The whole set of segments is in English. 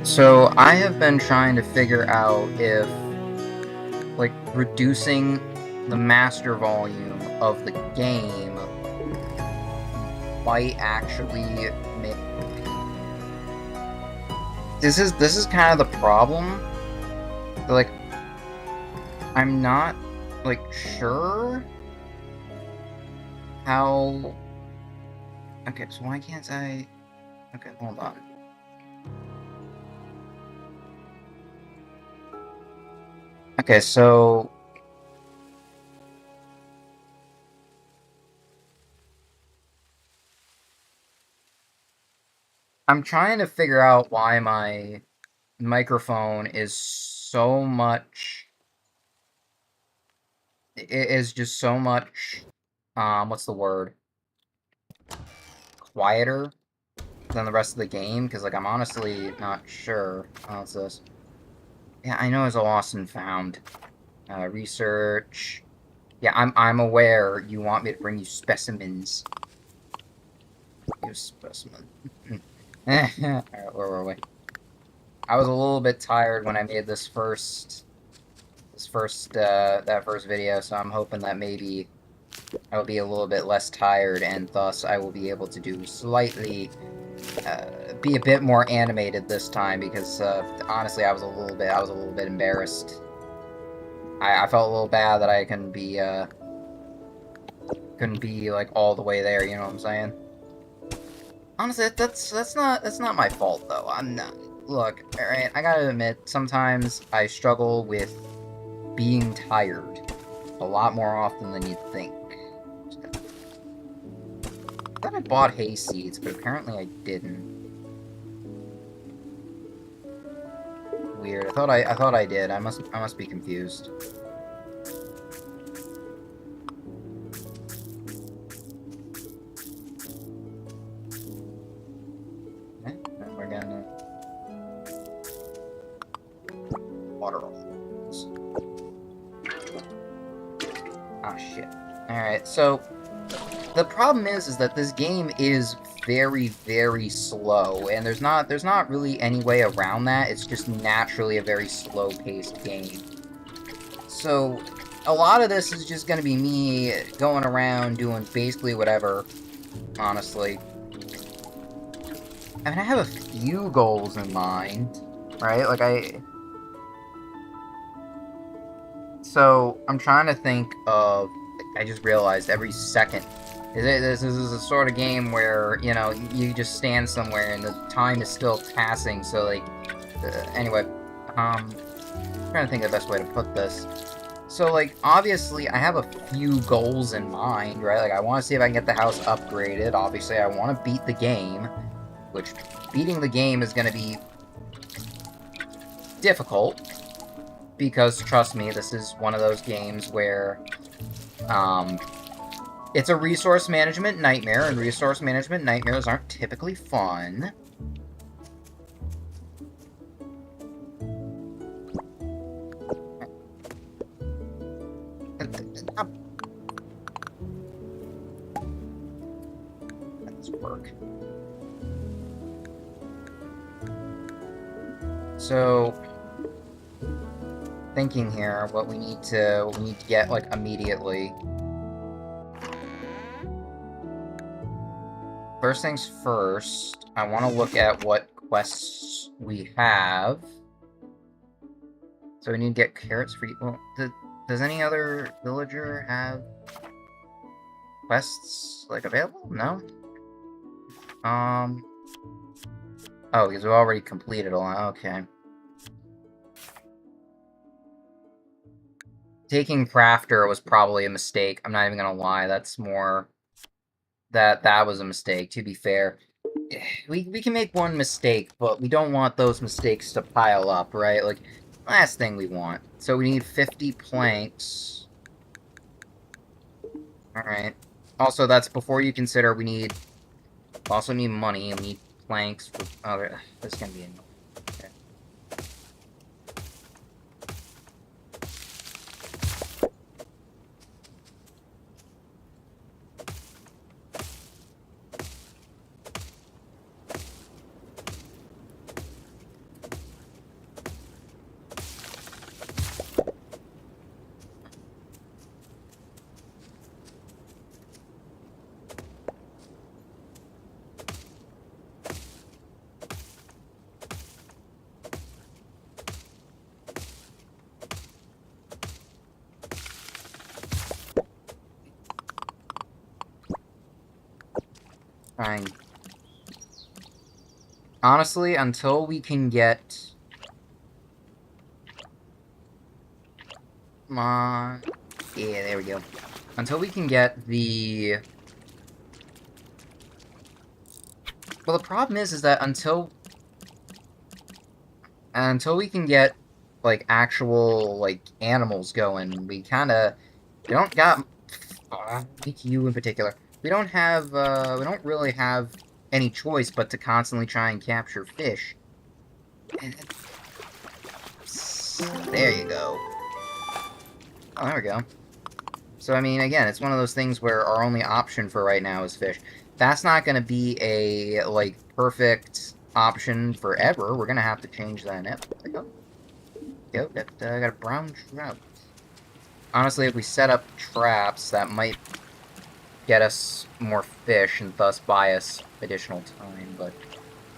So I have been trying to figure out if, like, reducing the master volume of the game might actually make. This is kind of the problem. Like, I'm not like sure how. Okay, so why can't I? Okay, hold on. Okay, so I'm trying to figure out why my microphone is so much. It is just so much. What's the word? Quieter than the rest of the game, because, like, I'm honestly not sure. Oh, what's this? Yeah, I know it's a lost and found. Research. Yeah, I'm aware you want me to bring you specimens. You specimen. Alright, where were we? I was a little bit tired when I made that first video, so I'm hoping that maybe I will be a little bit less tired, and thus I will be able to do slightly, be a bit more animated this time, because, honestly, I was a little bit embarrassed. I felt a little bad that I couldn't be, like, all the way there, you know what I'm saying? Honestly, that's not my fault, though. I'm not. Look, alright, I gotta admit, sometimes I struggle with being tired a lot more often than you'd think. I thought I bought hay seeds, but apparently I didn't. Weird. I thought I did. I must be confused. Okay, then we're gonna water holes. Ah, shit. Alright, so the problem is that this game is very, very slow, and there's not really any way around that. It's just naturally a very slow-paced game. So a lot of this is just gonna be me going around doing basically whatever, honestly. I mean, I have a few goals in mind, right? So I'm trying to think of. I just realized every second. This is a sort of game where, you know, you just stand somewhere and the time is still passing. So, like, anyway, I'm trying to think of the best way to put this. So, like, obviously, I have a few goals in mind, right? Like, I want to see if I can get the house upgraded. Obviously, I want to beat the game, which beating the game is going to be difficult. Because, trust me, this is one of those games where, it's a resource management nightmare, and resource management nightmares aren't typically fun. Let's work. So, thinking here, what we need to get, like, immediately. First things first, I want to look at what quests we have. So we need to get carrots for you. Well, does any other villager have quests, like, available? No? Oh, because we already completed a lot. Okay. Taking Crafter was probably a mistake. I'm not even gonna lie. That's more... That was a mistake, to be fair. We can make one mistake, but we don't want those mistakes to pile up, right? Like, last thing we want. So we need 50 planks. Alright. Also, that's before you consider we also need money, and we need planks for... Oh, this is gonna be annoying. Okay. Fine. Honestly, until we can get... Come on. Yeah, there we go. Until we can get the... Well, the problem is that until we can get, like, actual, like, animals going, we don't got... you in particular. We don't really have any choice but to constantly try and capture fish. There you go. Oh, there we go. So, I mean, again, it's one of those things where our only option for right now is fish. That's not going to be a, like, perfect option forever. We're going to have to change that now. There we go. Go, got a brown trout. Honestly, if we set up traps, that might get us more fish and thus buy us additional time, but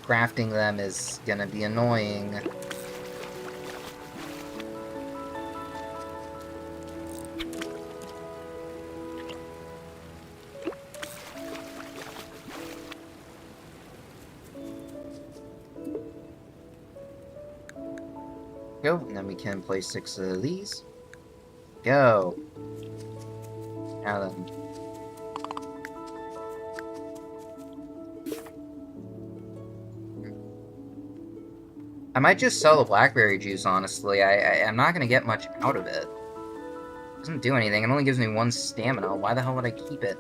crafting them is going to be annoying. Go, and then we can place 6 of these. Go. Now then. I might just sell the blackberry juice, honestly. I'm not gonna get much out of it. It doesn't do anything. It only gives me 1 stamina. Why the hell would I keep it?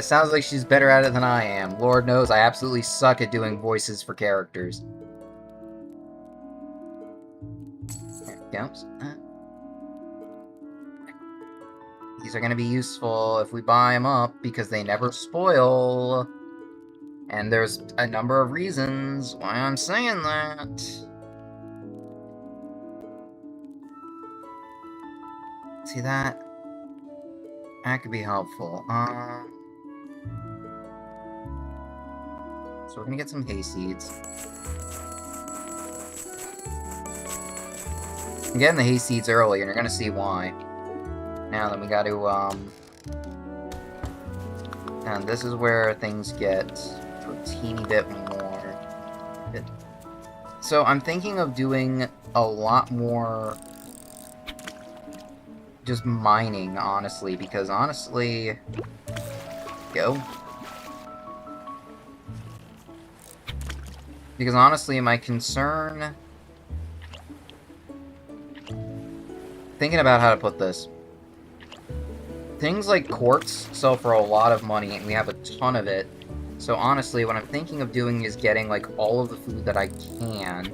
Sounds like she's better at it than I am. Lord knows I absolutely suck at doing voices for characters. There it goes. These are going to be useful if we buy them up, because they never spoil. And there's a number of reasons why I'm saying that. See that? That could be helpful. So we're gonna get some hay seeds. I'm getting the hay seeds early, and you're gonna see why. Now then, we gotta, and this is where things get a teeny bit more. So I'm thinking of doing a lot more just mining, honestly, because honestly... Go. Because honestly, my concern... Thinking about how to put this. Things like quartz sell for a lot of money, and we have a ton of it. So honestly, what I'm thinking of doing is getting, like, all of the food that I can.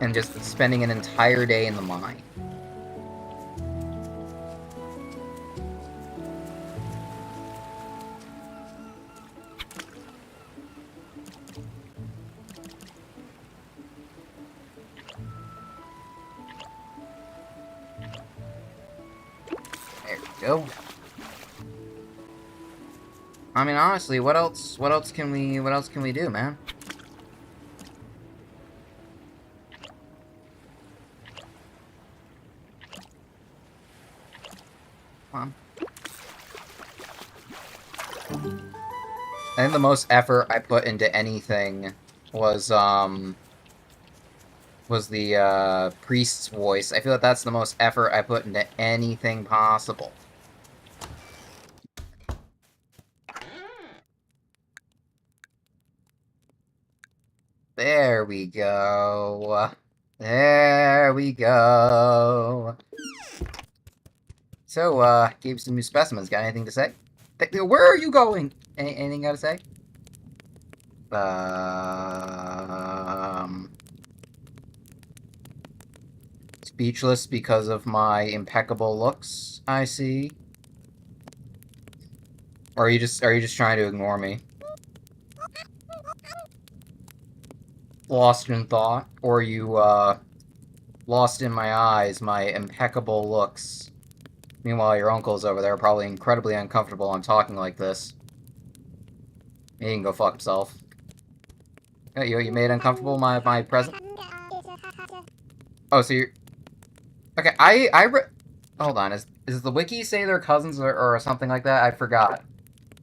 And just spending an entire day in the mine. There we go. I mean, honestly, what else can we do, man? Come on. I think the most effort I put into anything was the priest's voice. I feel like that's the most effort I put into anything possible. There we go. There we go. So, gave some new specimens. Got anything to say? Where are you going? Anything got to say? Speechless because of my impeccable looks, I see. Or are you just trying to ignore me? Lost in thought? Or are you, lost in my eyes, my impeccable looks? Meanwhile, your uncle's over there probably incredibly uncomfortable I'm talking like this. He can go fuck himself. You made uncomfortable my present? Oh, so you're... Okay, hold on, is the wiki say they're cousins or something like that? I forgot.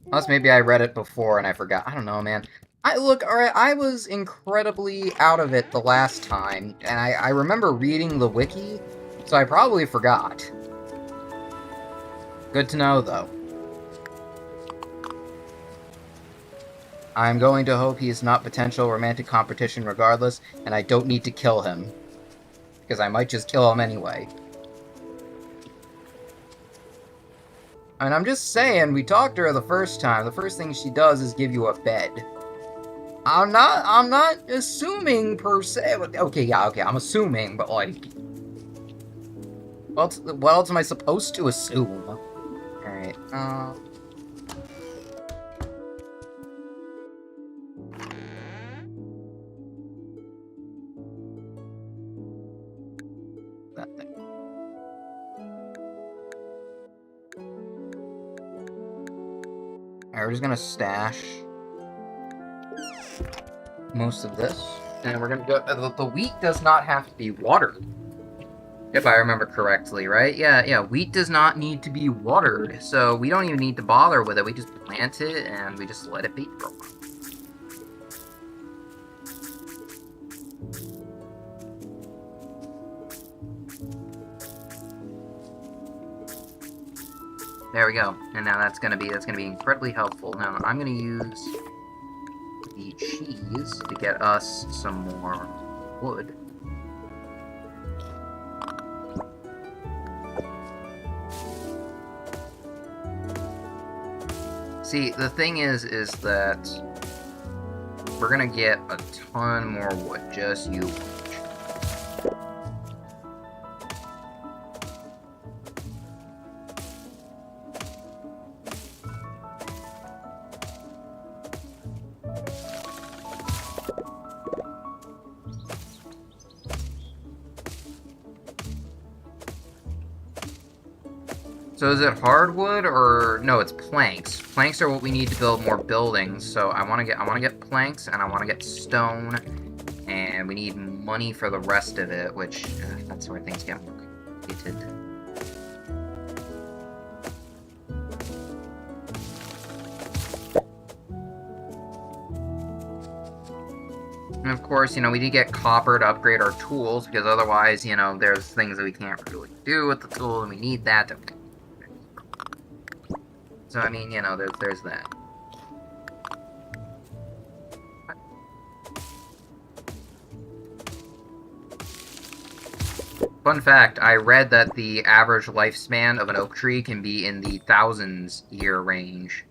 Unless maybe I read it before and I forgot. I don't know, man. Look, alright, I was incredibly out of it the last time, and I remember reading the wiki, so I probably forgot. Good to know, though. I'm going to hope he is not potential romantic competition regardless, and I don't need to kill him. Because I might just kill him anyway. And I'm just saying, we talked to her the first time. The first thing she does is give you a bed. I'm not assuming per se. Okay, I'm assuming, but like... What else am I supposed to assume? Alright, that thing. Alright, we're just gonna stash most of this. And we're gonna go... The wheat does not have to be watered. If I remember correctly, right? Yeah, wheat does not need to be watered, so we don't even need to bother with it. We just plant it, and we just let it be for a while. There we go. And now that's gonna be incredibly helpful. Now I'm gonna use the cheese to get us some more wood. See, the thing is that we're gonna get a ton more wood, just you watch. So is it hardwood or no? It's planks. Planks are what we need to build more buildings. So I want to get planks and I want to get stone, and we need money for the rest of it, which that's where things get complicated. And of course, you know, we need to get copper to upgrade our tools because otherwise, you know, there's things that we can't really do with the tool, and we need that to. So, I mean, you know, there's that. Fun fact, I read that the average lifespan of an oak tree can be in the thousands year range.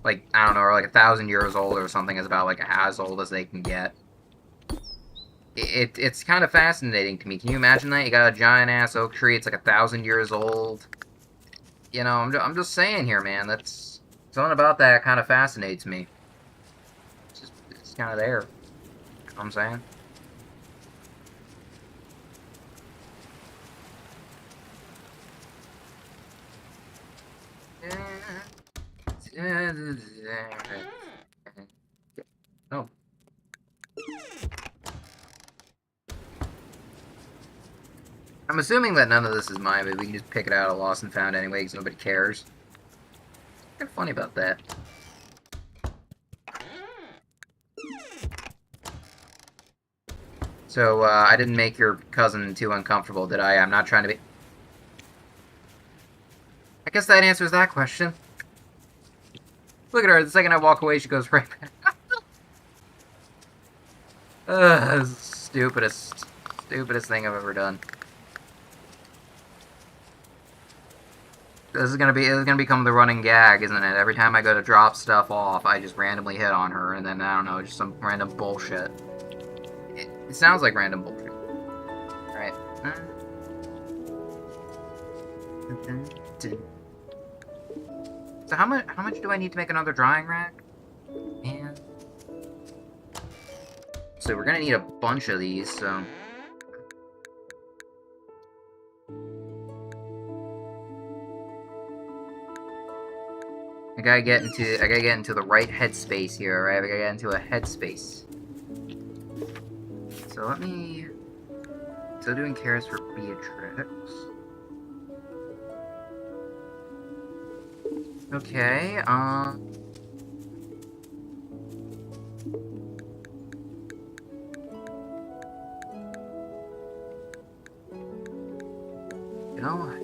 Like, I don't know, or like 1,000 years old or something is about like as old as they can get. It's kind of fascinating to me. Can you imagine that? You got a giant-ass oak tree, it's like 1,000 years old. You know, I'm just saying here, man. That's something about that kind of fascinates me. It's kind of there. You know what I'm saying? Oh. I'm assuming that none of this is mine, but we can just pick it out of Lost and Found anyway, because nobody cares. What's kind of funny about that? So, I didn't make your cousin too uncomfortable, did I? I'm not trying to be... I guess that answers that question. Look at her, the second I walk away, she goes right back. Stupidest thing I've ever done. This is gonna become the running gag, isn't it? Every time I go to drop stuff off, I just randomly hit on her, and then, I don't know, just some random bullshit. It sounds like random bullshit. Alright. So how much do I need to make another drying rack? Man. So we're gonna need a bunch of these, so... I gotta get into the right headspace here, right? I gotta get into a headspace. So let me... Still doing cares for Beatrix. Okay, you know what?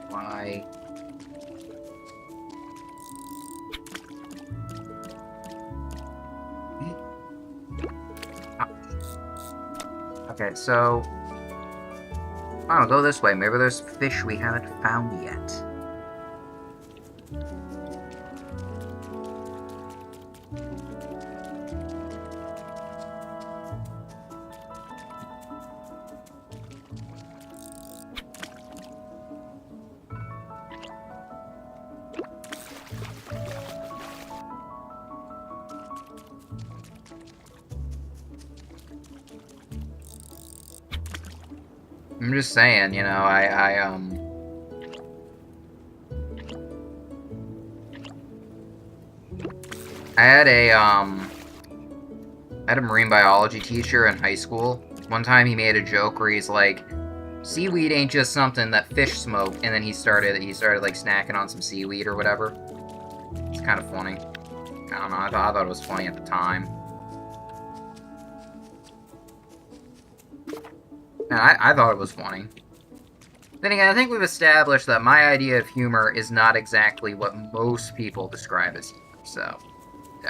Why? Okay, so... I'll go this way. Maybe there's fish we haven't found yet. I'm just saying, you know, I had a marine biology teacher in high school. One time he made a joke where he's like, seaweed ain't just something that fish smoke, and then he started like snacking on some seaweed or whatever. It's kind of funny. I don't know, I thought it was funny at the time. And I thought it was funny. Then again, I think we've established that my idea of humor is not exactly what most people describe as humor, so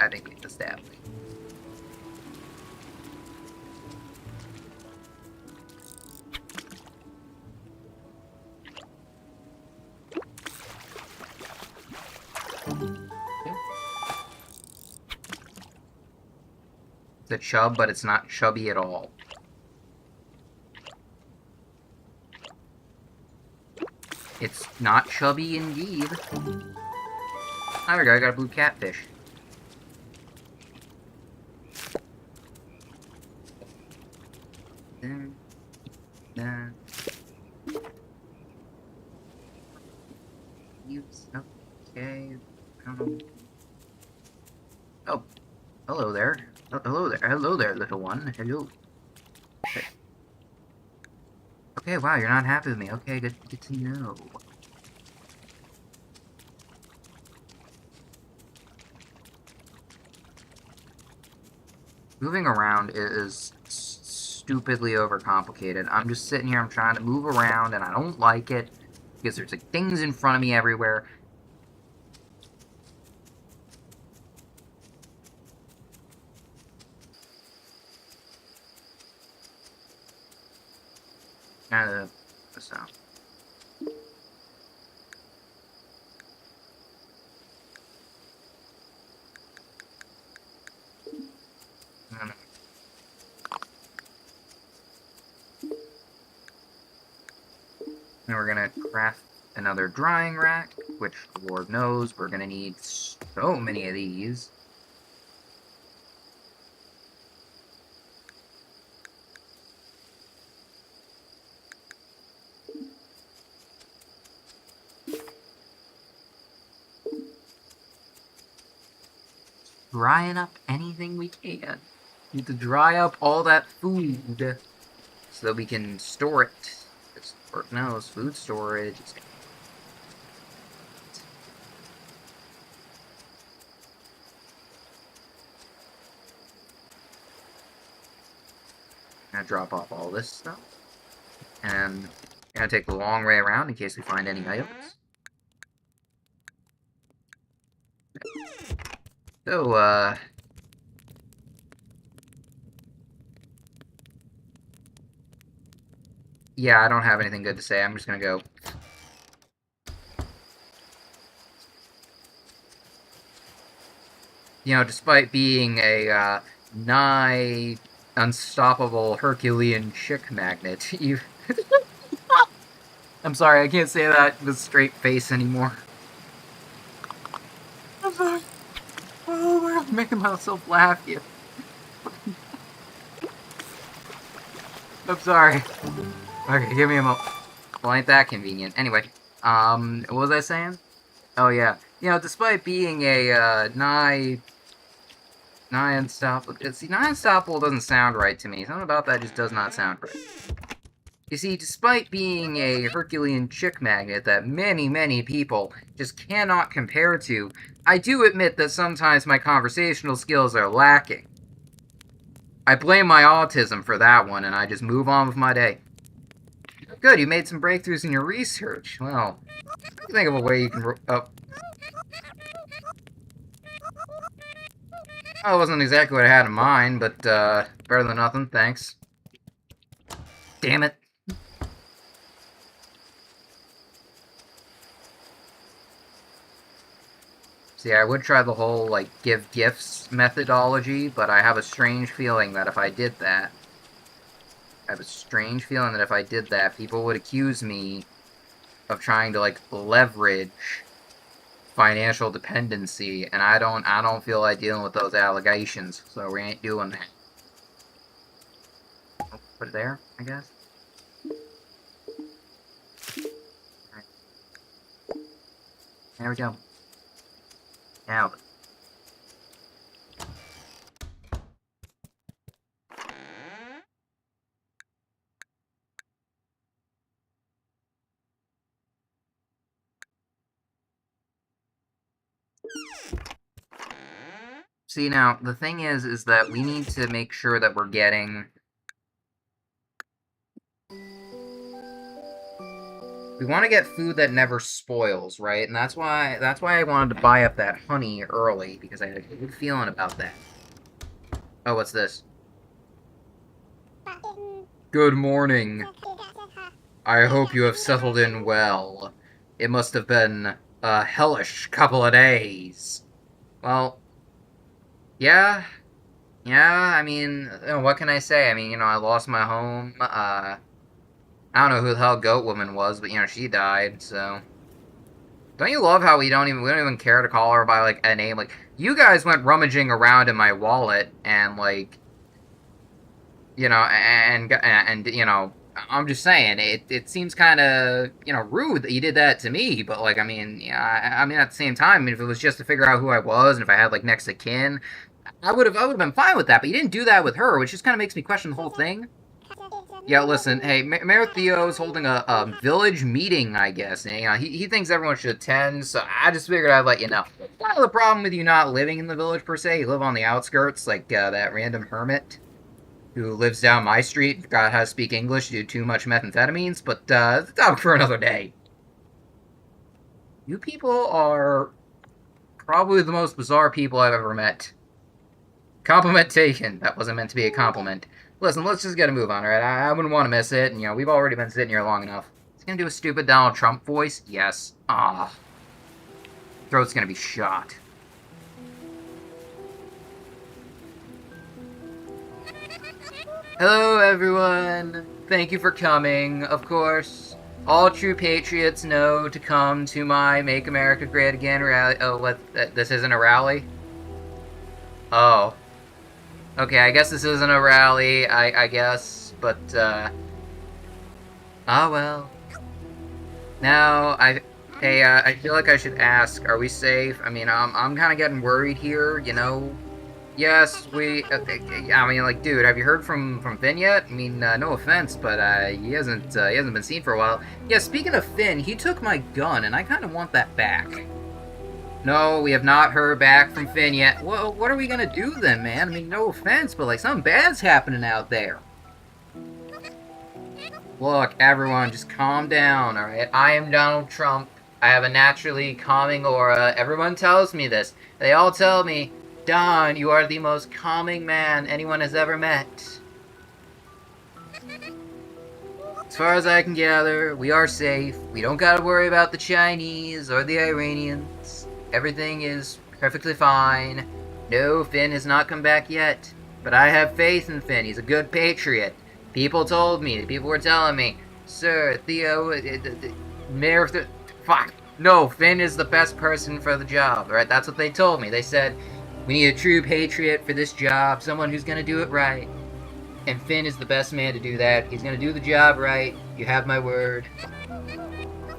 I think we've established. It's a chub, but it's not chubby at all. It's not chubby indeed. There we go, I got a blue catfish. Okay. Oh, hello there. Oh, hello there, little one. Hello. Okay. Okay, wow, you're not happy with me. Okay, good to know. Moving around is stupidly overcomplicated. I'm just sitting here, I'm trying to move around, and I don't like it, because there's like things in front of me everywhere. So. And we're gonna craft another drying rack, which Lord knows we're gonna need so many of these. Drying up anything we can. Need to dry up all that food so that we can store it. Lord knows, food storage. I'm gonna drop off all this stuff. And I'm gonna take the long way around in case we find any items. So, yeah, I don't have anything good to say. I'm just gonna go. You know, despite being a nigh unstoppable Herculean chick magnet, you. I'm sorry, I can't say that with a straight face anymore. I'm sorry. Oh my god, I'm making myself laugh. You. I'm sorry. Okay, give me a moment. Well, ain't that convenient. Anyway, what was I saying? Oh yeah, you know, despite being a nigh unstoppable. See, nigh unstoppable doesn't sound right to me. Something about that just does not sound right. You see, despite being a Herculean chick magnet that many people just cannot compare to, I do admit that sometimes my conversational skills are lacking. I blame my autism for that one, and I just move on with my day. Good, you made some breakthroughs in your research. Well, think of a way you can... Oh, it wasn't exactly what I had in mind, but better than nothing, thanks. Damn it. See, I would try the whole, like, give gifts methodology, but I have a strange feeling that if I did that, people would accuse me of trying to, like, leverage financial dependency, and I don't feel like dealing with those allegations, so we ain't doing that. Oh, put it there, I guess. Right. There we go. Now. See, now, the thing is that we need to make sure that we're getting... We want to get food that never spoils, right? And that's why I wanted to buy up that honey early, because I had a good feeling about that. Oh, what's this? Good morning. I hope you have settled in well. It must have been a hellish couple of days. Well, yeah, I mean, what can I say? I mean, I lost my home, I don't know who the hell Goat Woman was, but, she died, so... Don't you love how we don't even care to call her by, like, a name? Like, you guys went rummaging around in my wallet, and, like... I'm just saying, it seems kind of, rude that you did that to me, but, like, I mean, yeah, I mean, at the same time, if it was just to figure out who I was, and if I had, like, next of kin, I would have been fine with that, but you didn't do that with her, which just kind of makes me question the whole thing. Yeah, listen, hey, Mayor Theo's holding a village meeting, I guess, and, he thinks everyone should attend, so I just figured I'd let you know. Not the problem with you not living in the village, per se. You live on the outskirts, like, that random hermit who lives down my street, forgot how to speak English due to too much methamphetamines, but, that's a topic for another day. You people are probably the most bizarre people I've ever met. Compliment taken. That wasn't meant to be a compliment. Listen, let's just get a move on, alright? I wouldn't want to miss it, and, we've already been sitting here long enough. He's gonna do a stupid Donald Trump voice? Yes. Ah. Throat's gonna be shot. Hello, everyone. Thank you for coming, of course. All true patriots know to come to my Make America Great Again rally. Oh, what? This isn't a rally? Oh. Okay, I guess this isn't a rally, I guess, but, ah, well. Now, hey, I feel like I should ask, are we safe? I mean, I'm kind of getting worried here, Yes, I mean, like, dude, have you heard from Finn yet? I mean, no offense, but, he hasn't been seen for a while. Yeah, speaking of Finn, he took my gun, and I kind of want that back. No, we have not heard back from Finn yet. Well, what are we gonna do then, man? I mean, no offense, but, like, something bad's happening out there. Look, everyone, just calm down, alright? I am Donald Trump. I have a naturally calming aura. Everyone tells me this. They all tell me, Don, you are the most calming man anyone has ever met. As far as I can gather, we are safe. We don't gotta worry about the Chinese or the Iranians. Everything is perfectly fine. No, Finn has not come back yet. But I have faith in Finn. He's a good patriot. People told me. People were telling me, Sir, Theo, Mayor of the... Fuck. No, Finn is the best person for the job, right? That's what they told me. They said, we need a true patriot for this job, someone who's gonna do it right. And Finn is the best man to do that. He's gonna do the job right. You have my word.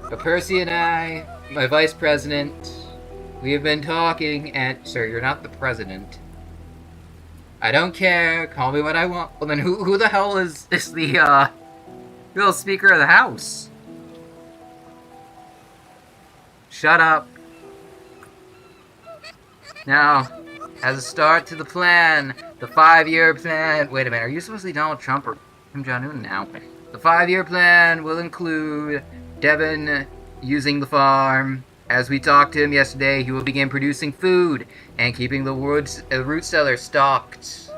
But Percy and I, my vice president, we have been talking, and... Sir, you're not the president. I don't care. Call me what I want. Well, then who the hell is the, real Speaker of the House? Shut up. Now, as a start to the plan, the 5-year plan... Wait a minute, are you supposed to be Donald Trump or Kim Jong-un now? The 5-year plan will include Devin using the farm. As we talked to him yesterday, he will begin producing food and keeping the root cellar stocked.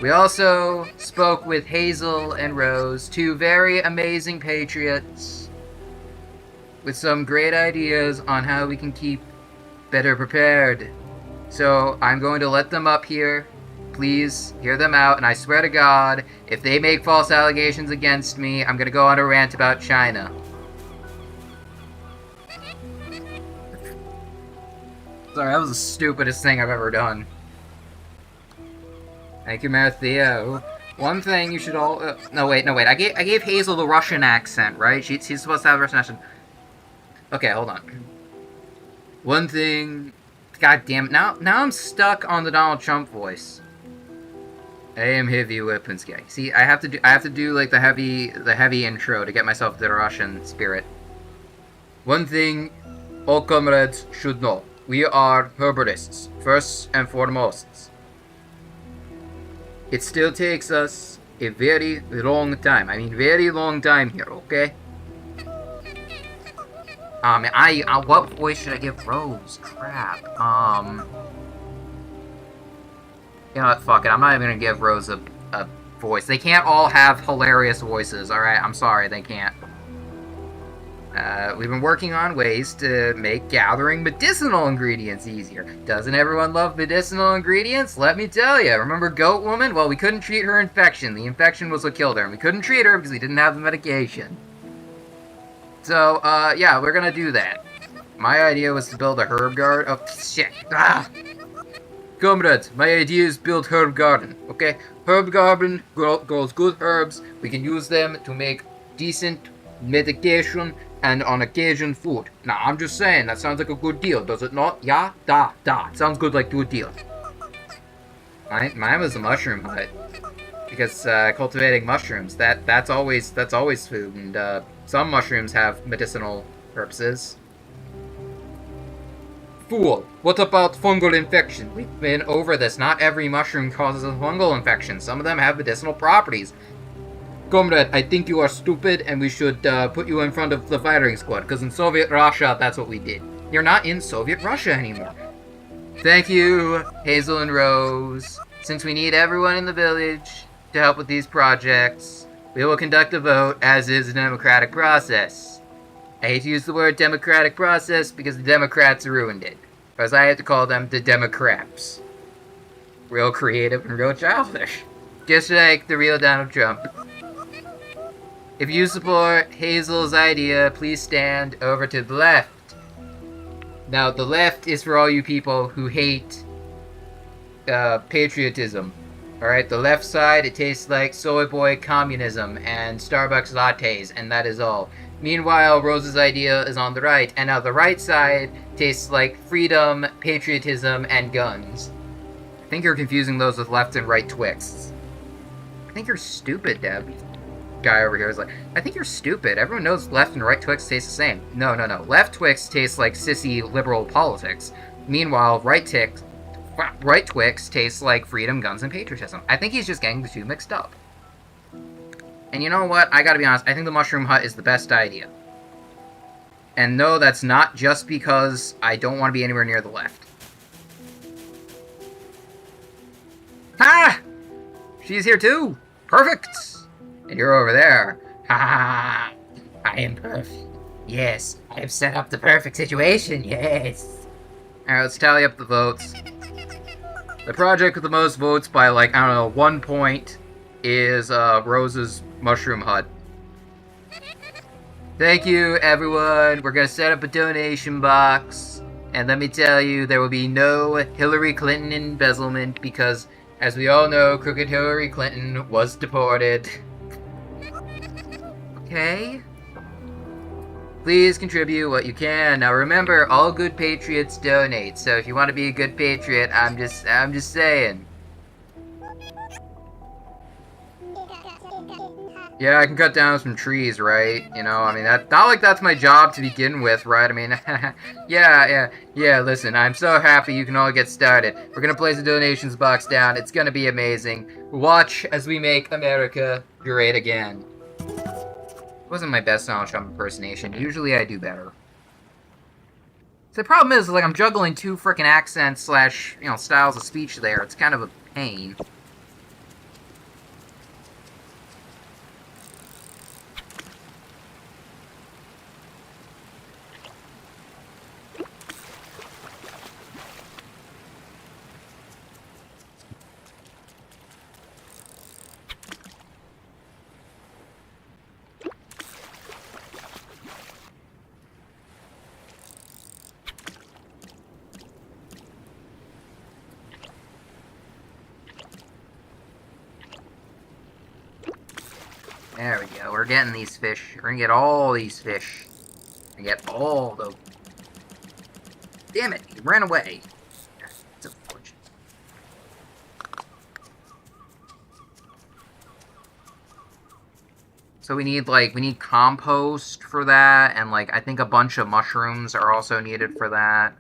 We also spoke with Hazel and Rose, 2 very amazing patriots, with some great ideas on how we can keep better prepared. So I'm going to let them up here. Please hear them out, and I swear to God, if they make false allegations against me, I'm going to go on a rant about China. Sorry, that was the stupidest thing I've ever done. Thank you, Mayor Theo. One thing you should all... No, wait. I gave Hazel the Russian accent, right? She's supposed to have a Russian accent. Okay, hold on. One thing... God damn it. Now I'm stuck on the Donald Trump voice. I am heavy weapons guy. See, I have to do like the heavy intro to get myself to the Russian spirit. One thing all comrades should know. We are herbalists, first and foremost. It still takes us a very long time. I mean, very long time here, okay? What voice should I give Rose? Crap. You know what, fuck it. I'm not even gonna give Rose a voice. They can't all have hilarious voices, alright? I'm sorry, they can't. We've been working on ways to make gathering medicinal ingredients easier. Doesn't everyone love medicinal ingredients? Let me tell you. Remember Goat Woman? Well, we couldn't treat her infection. The infection was what killed her, and we couldn't treat her because we didn't have the medication. So, yeah, we're gonna do that. My idea was to build a herb garden. Oh, shit. Ah! Comrades, my idea is build herb garden, okay? Herb garden grows good herbs. We can use them to make decent medication and on occasion food. Now, I'm just saying, that sounds like a good deal, does it not? Yeah? Da. Sounds good like good deal. Mine was a mushroom hut. Because, cultivating mushrooms, that's always food, and, some mushrooms have medicinal purposes. Fool! What about fungal infection? We've been over this. Not every mushroom causes a fungal infection. Some of them have medicinal properties. Comrade, I think you are stupid, and we should put you in front of the firing squad, because in Soviet Russia, that's what we did. You're not in Soviet Russia anymore. Thank you, Hazel and Rose. Since we need everyone in the village to help with these projects, we will conduct a vote, as is a democratic process. I hate to use the word democratic process because the Democrats ruined it. Or as I have to call them, the Democrats. Real creative and real childish. Just like the real Donald Trump. If you support Hazel's idea, please stand over to the left. Now, the left is for all you people who hate patriotism. Alright, the left side, it tastes like soy boy communism and Starbucks lattes, and that is all. Meanwhile, Rose's idea is on the right, and now the right side tastes like freedom, patriotism, and guns. I think you're confusing those with left and right Twix. I think you're stupid, Deb. Guy over here is like, I think you're stupid. Everyone knows left and right Twix taste the same. No. Left Twix tastes like sissy liberal politics. Meanwhile, right Twix tastes like freedom, guns, and patriotism. I think he's just getting the two mixed up. And you know what? I gotta be honest, I think the mushroom hut is the best idea. And no, that's not just because I don't want to be anywhere near the left. Ha! She's here too! Perfect! And you're over there. Ha ha! I am perfect. Yes, I have set up the perfect situation, yes. Alright, let's tally up the votes. The project with the most votes by, like, I don't know, 1 point is Rose's Mushroom Hut. Thank you, everyone. We're gonna set up a donation box. And let me tell you, there will be no Hillary Clinton embezzlement because, as we all know, crooked Hillary Clinton was deported. Okay? Please contribute what you can. Now remember, all good patriots donate. So if you want to be a good patriot, I'm just saying. Yeah, I can cut down some trees, right? You know, I mean, not like that's my job to begin with, right? I mean, yeah, listen, I'm so happy you can all get started. We're gonna place a donations box down. It's gonna be amazing. Watch as we make America great again. It wasn't my best Donald Trump impersonation. Usually I do better. So the problem is, like, I'm juggling two frickin' accents slash, you know, styles of speech there. It's kind of a pain. There we go. We're getting these fish. We're gonna get all these fish. We're gonna get all the... Damn it! He ran away. It's unfortunate. So we need compost for that, and, like, I think a bunch of mushrooms are also needed for that.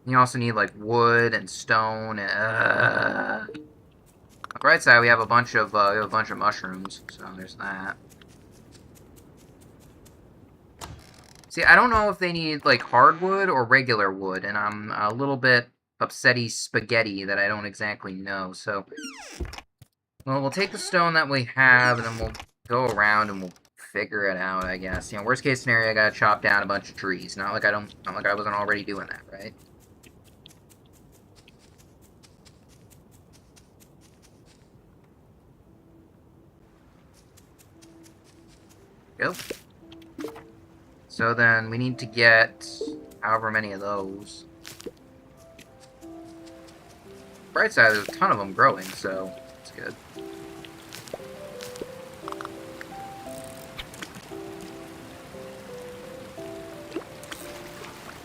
You also need, like, wood and stone. On the bright side, we have a bunch of mushrooms, so there's that. See, I don't know if they need, like, hardwood or regular wood, and I'm a little bit upsetty spaghetti that I don't exactly know, so... Well, we'll take the stone that we have, and then we'll go around and we'll figure it out, I guess. You know, worst case scenario, I gotta chop down a bunch of trees. Not like I wasn't already doing that, right? Go. So then we need to get however many of those. Bright side, there's a ton of them growing, so it's good.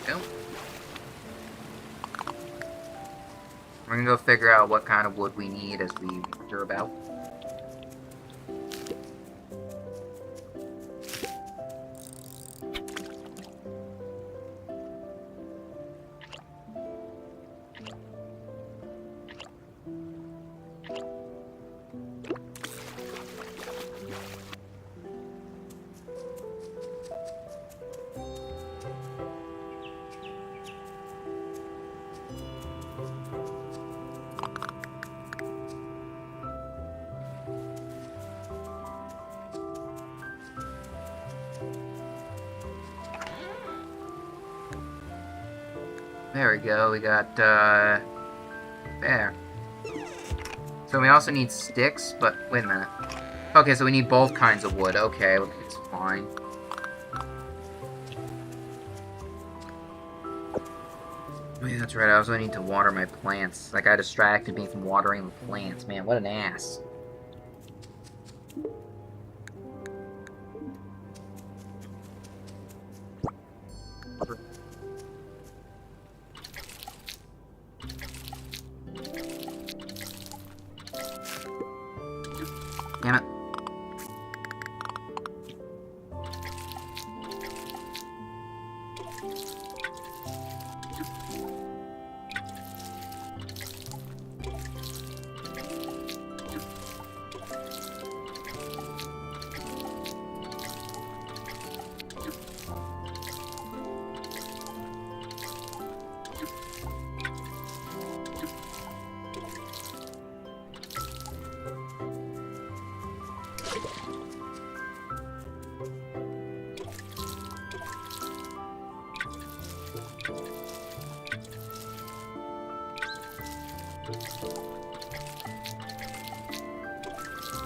Go. We're gonna go figure out what kind of wood we need as we wander about. There we go, we got, there. So we also need sticks, but, wait a minute. Okay, so we need both kinds of wood, okay, it's fine. Oh yeah, that's right, I also need to water my plants. That guy distracted me from watering the plants, man, what an ass. Damn it. There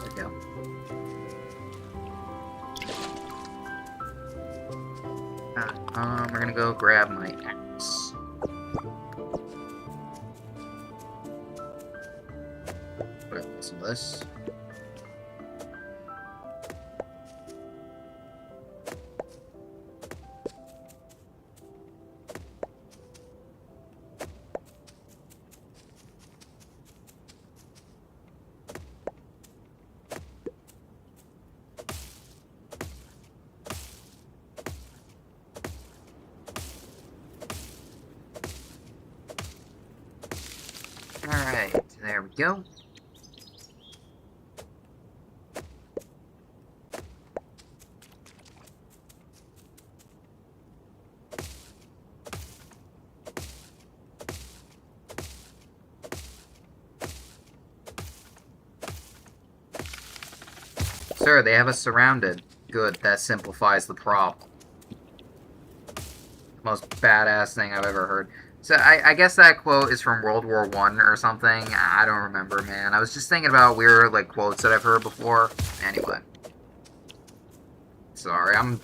we go. We're gonna go grab my axe. Put some of this. Alright, there we go. Sir, they have us surrounded. Good, that simplifies the problem. Most badass thing I've ever heard. So I guess that quote is from World War I or something. I don't remember, man. I was just thinking about weird like quotes that I've heard before. Anyway. Sorry, I'm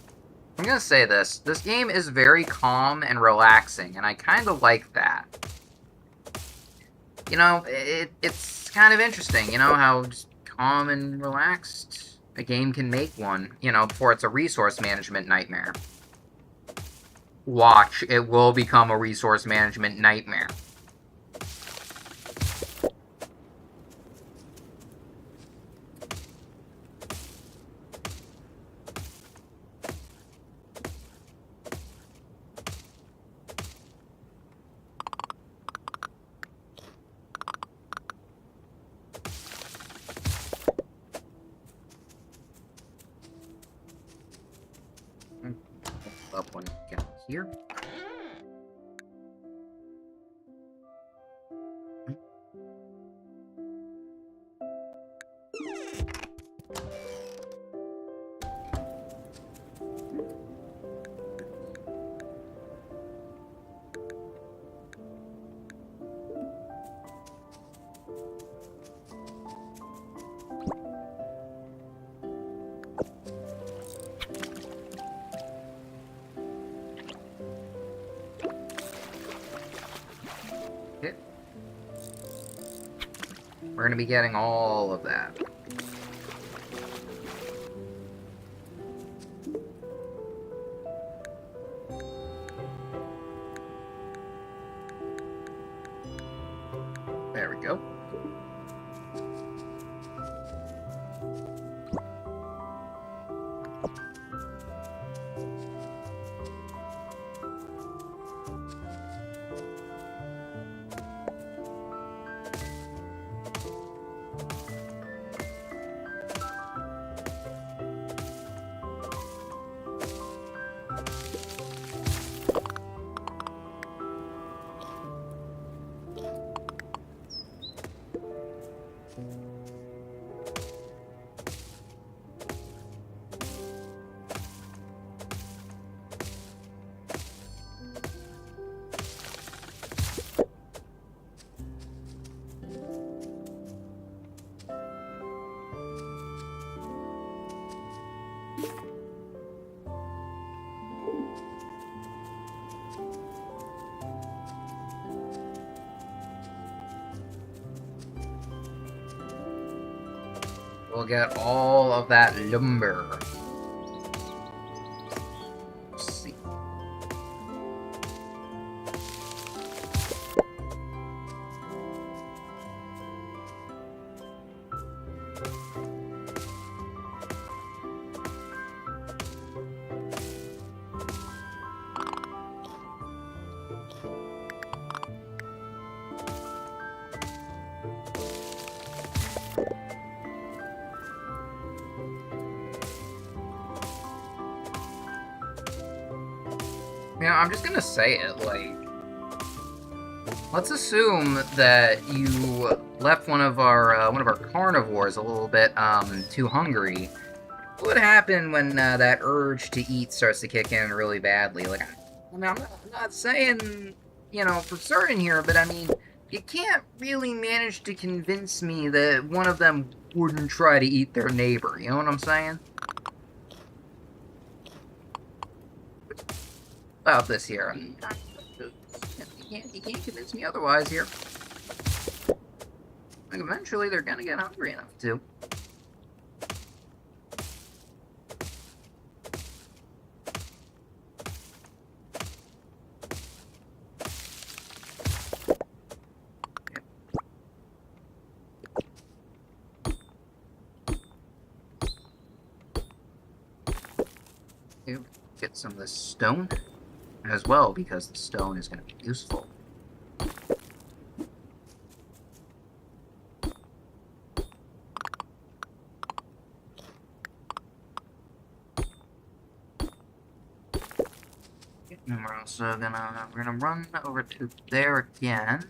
gonna say this. This game is very calm and relaxing, and I kinda like that. You know, it's kind of interesting, you know, how just calm and relaxed a game can make one, you know, before it's a resource management nightmare. Watch, it will become a resource management nightmare. Up one down here. We're going to be getting all of that. There we go. We'll get all of that lumber. Let's see. You know, I'm just gonna say it, like, let's assume that you left one of our carnivores a little bit, too hungry. What would happen when, that urge to eat starts to kick in really badly? Like, I mean, I'm not saying, you know, for certain here, but I mean, you can't really manage to convince me that one of them wouldn't try to eat their neighbor, you know what I'm saying? About this here. You can't convince me otherwise here. Like, eventually they're gonna get hungry enough to. Get some of this stone as well, because the stone is going to be useful. And we're also gonna run over to there again.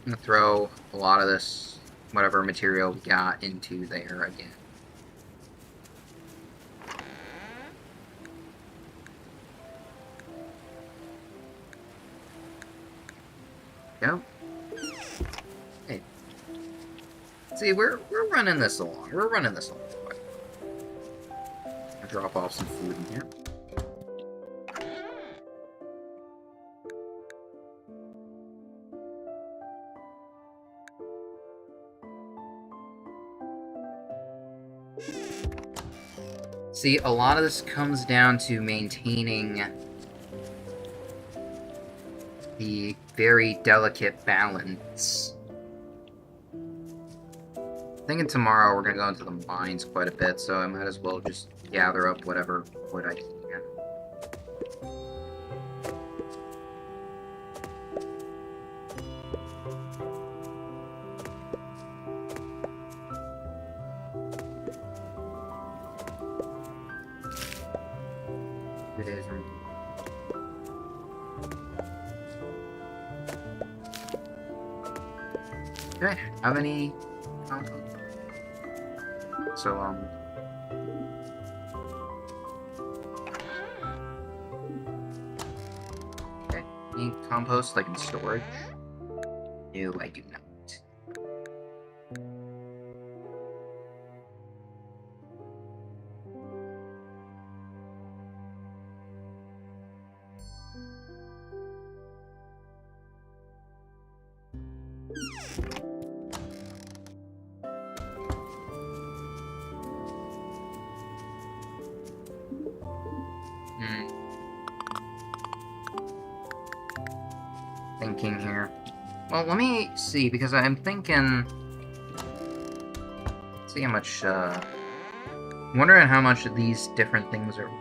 I'm gonna throw a lot of this, whatever material we got, into there again. Go. Hey. See, we're running this along. We're running this along. I'll drop off some food in here. See, a lot of this comes down to maintaining the very delicate balance. Thinking tomorrow we're gonna go into the mines quite a bit, so I might as well just gather up whatever wood I can. It is. Okay, how many? So, okay, need compost like in storage? No, I do not. Thinking here. Well, let me see, because I'm thinking... See how much, wondering how much these different things are worth.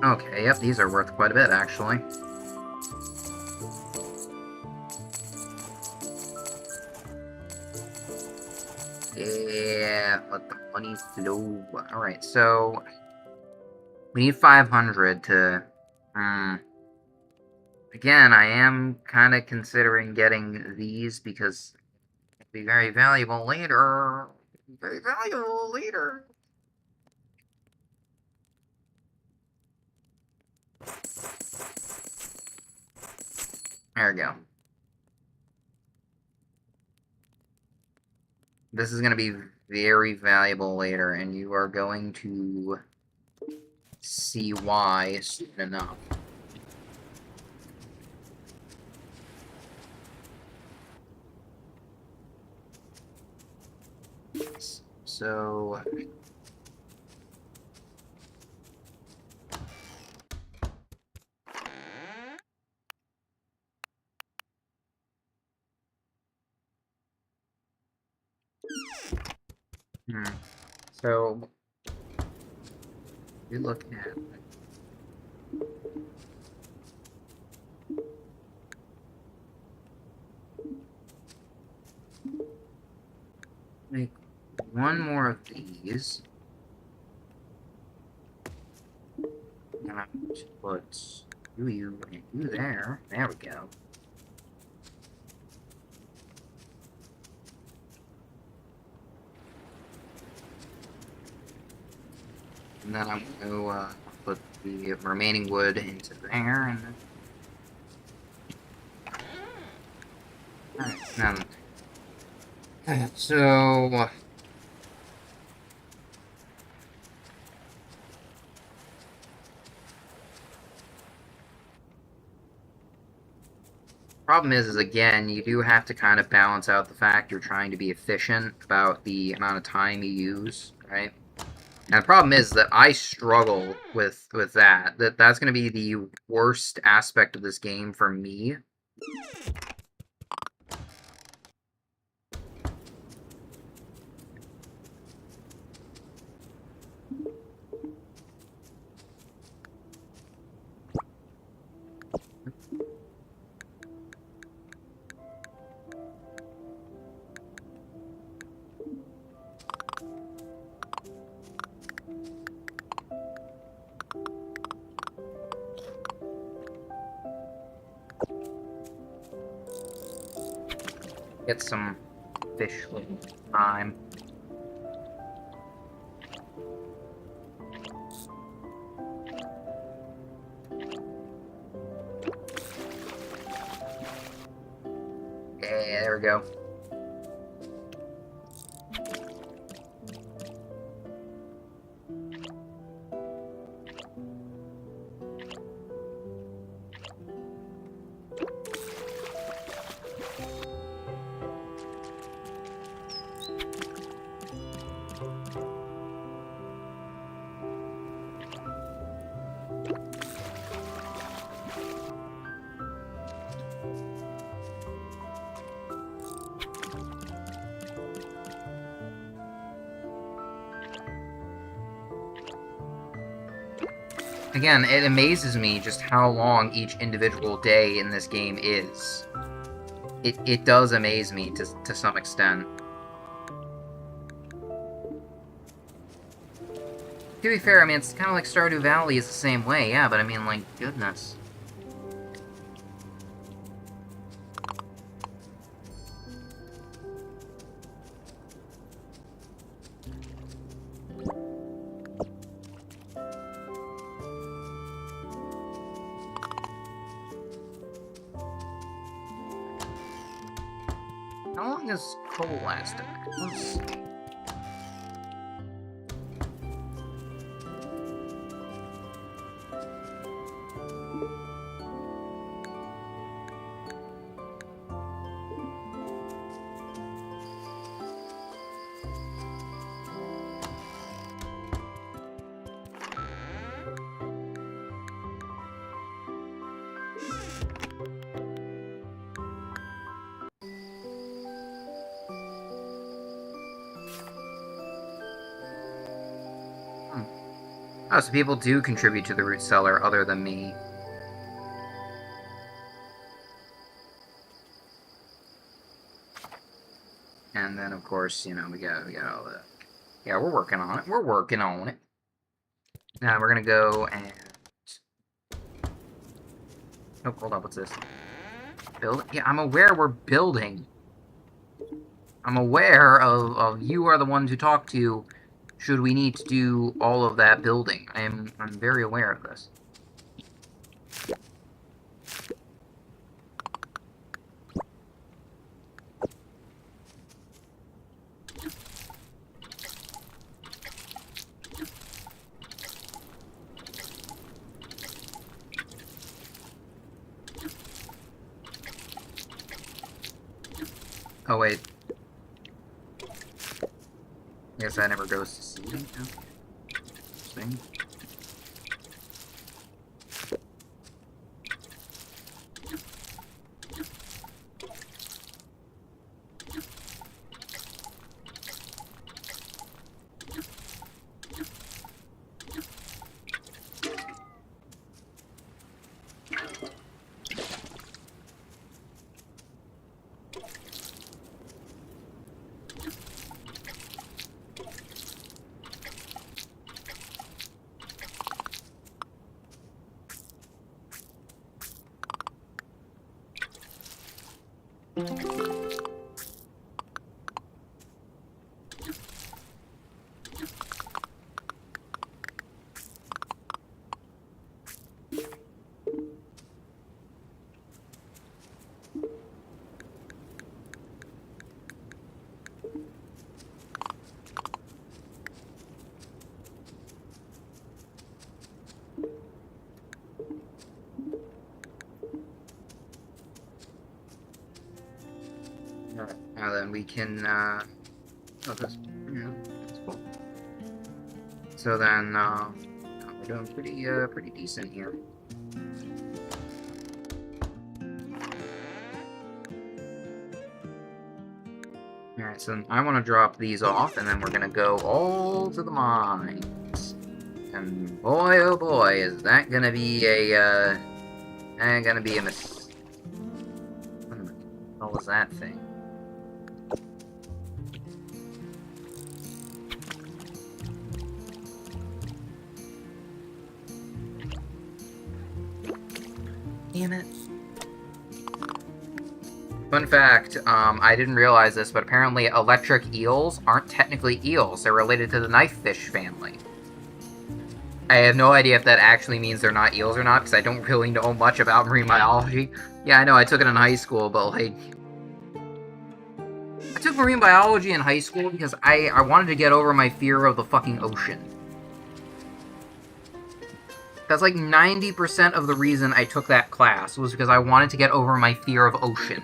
Okay, yep, these are worth quite a bit, actually. Yeah, let the money flow. Alright, so... we need 500 to... Again, I am kind of considering getting these, because it'll be very valuable later. Very valuable later. There we go. This is going to be very valuable later, and you are going to see why soon enough. So... Hmm. So, you look at make one more of these. And I'm going to put you and you there. There we go. And then I'm going to put the remaining wood into there, and then... Alright, then... So... Problem is again, you do have to kind of balance out the fact you're trying to be efficient about the amount of time you use, right? And the problem is that I struggle with that. That's going to be the worst aspect of this game for me. Get some fish time. Yeah, there we go. Again, it amazes me just how long each individual day in this game is. It does amaze me to some extent. To be fair, I mean, it's kind of like Stardew Valley is the same way, yeah, but I mean, like, goodness. How long is coal lasting? Let's see. Oh, so people do contribute to the root cellar other than me. And then, of course, you know, we got all the... Yeah, we're working on it. We're working on it. Now, we're gonna go and... Oh, hold on, what's this? Build? Yeah, I'm aware we're building. I'm aware of you are the one to talk to should we need to do all of that building. I'm very aware of this. Oh, wait. I guess that never goes to seeding. Okay. Interesting. Now then, we can, oh, that's, yeah, that's cool. So then, we're doing pretty decent here. Alright, so I want to drop these off, and then we're gonna go all to the mines. And boy, oh boy, is that gonna be a, miss... What was that thing? Damn it. Fun fact, I didn't realize this, but apparently electric eels aren't technically eels. They're related to the knifefish family. I have no idea if that actually means they're not eels or not, because I don't really know much about marine biology. Yeah, I know, I took it in high school, but, like... I took marine biology in high school because I wanted to get over my fear of the fucking ocean. That's like 90% of the reason I took that class, was because I wanted to get over my fear of ocean.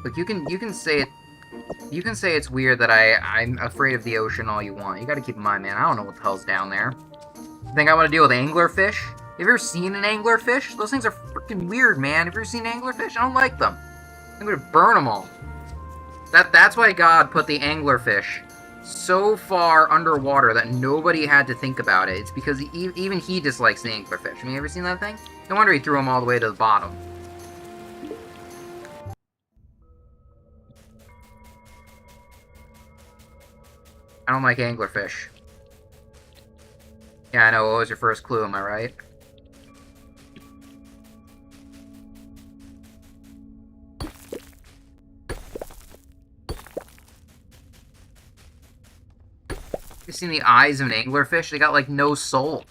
Look, you can say it. You can say it's weird that I'm afraid of the ocean all you want. You gotta keep in mind, man, I don't know what the hell's down there. You think I want to deal with anglerfish? Have you ever seen an anglerfish? Those things are freaking weird, man. Have you ever seen anglerfish? I don't like them. I'm gonna burn them all. That's why God put the anglerfish so far underwater that nobody had to think about it. It's because even he dislikes the anglerfish. Have you ever seen that thing? No wonder he threw them all the way to the bottom. I don't like anglerfish. Yeah, I know. What was your first clue? Am I right? You seen the eyes of an anglerfish? They got, like, no soul.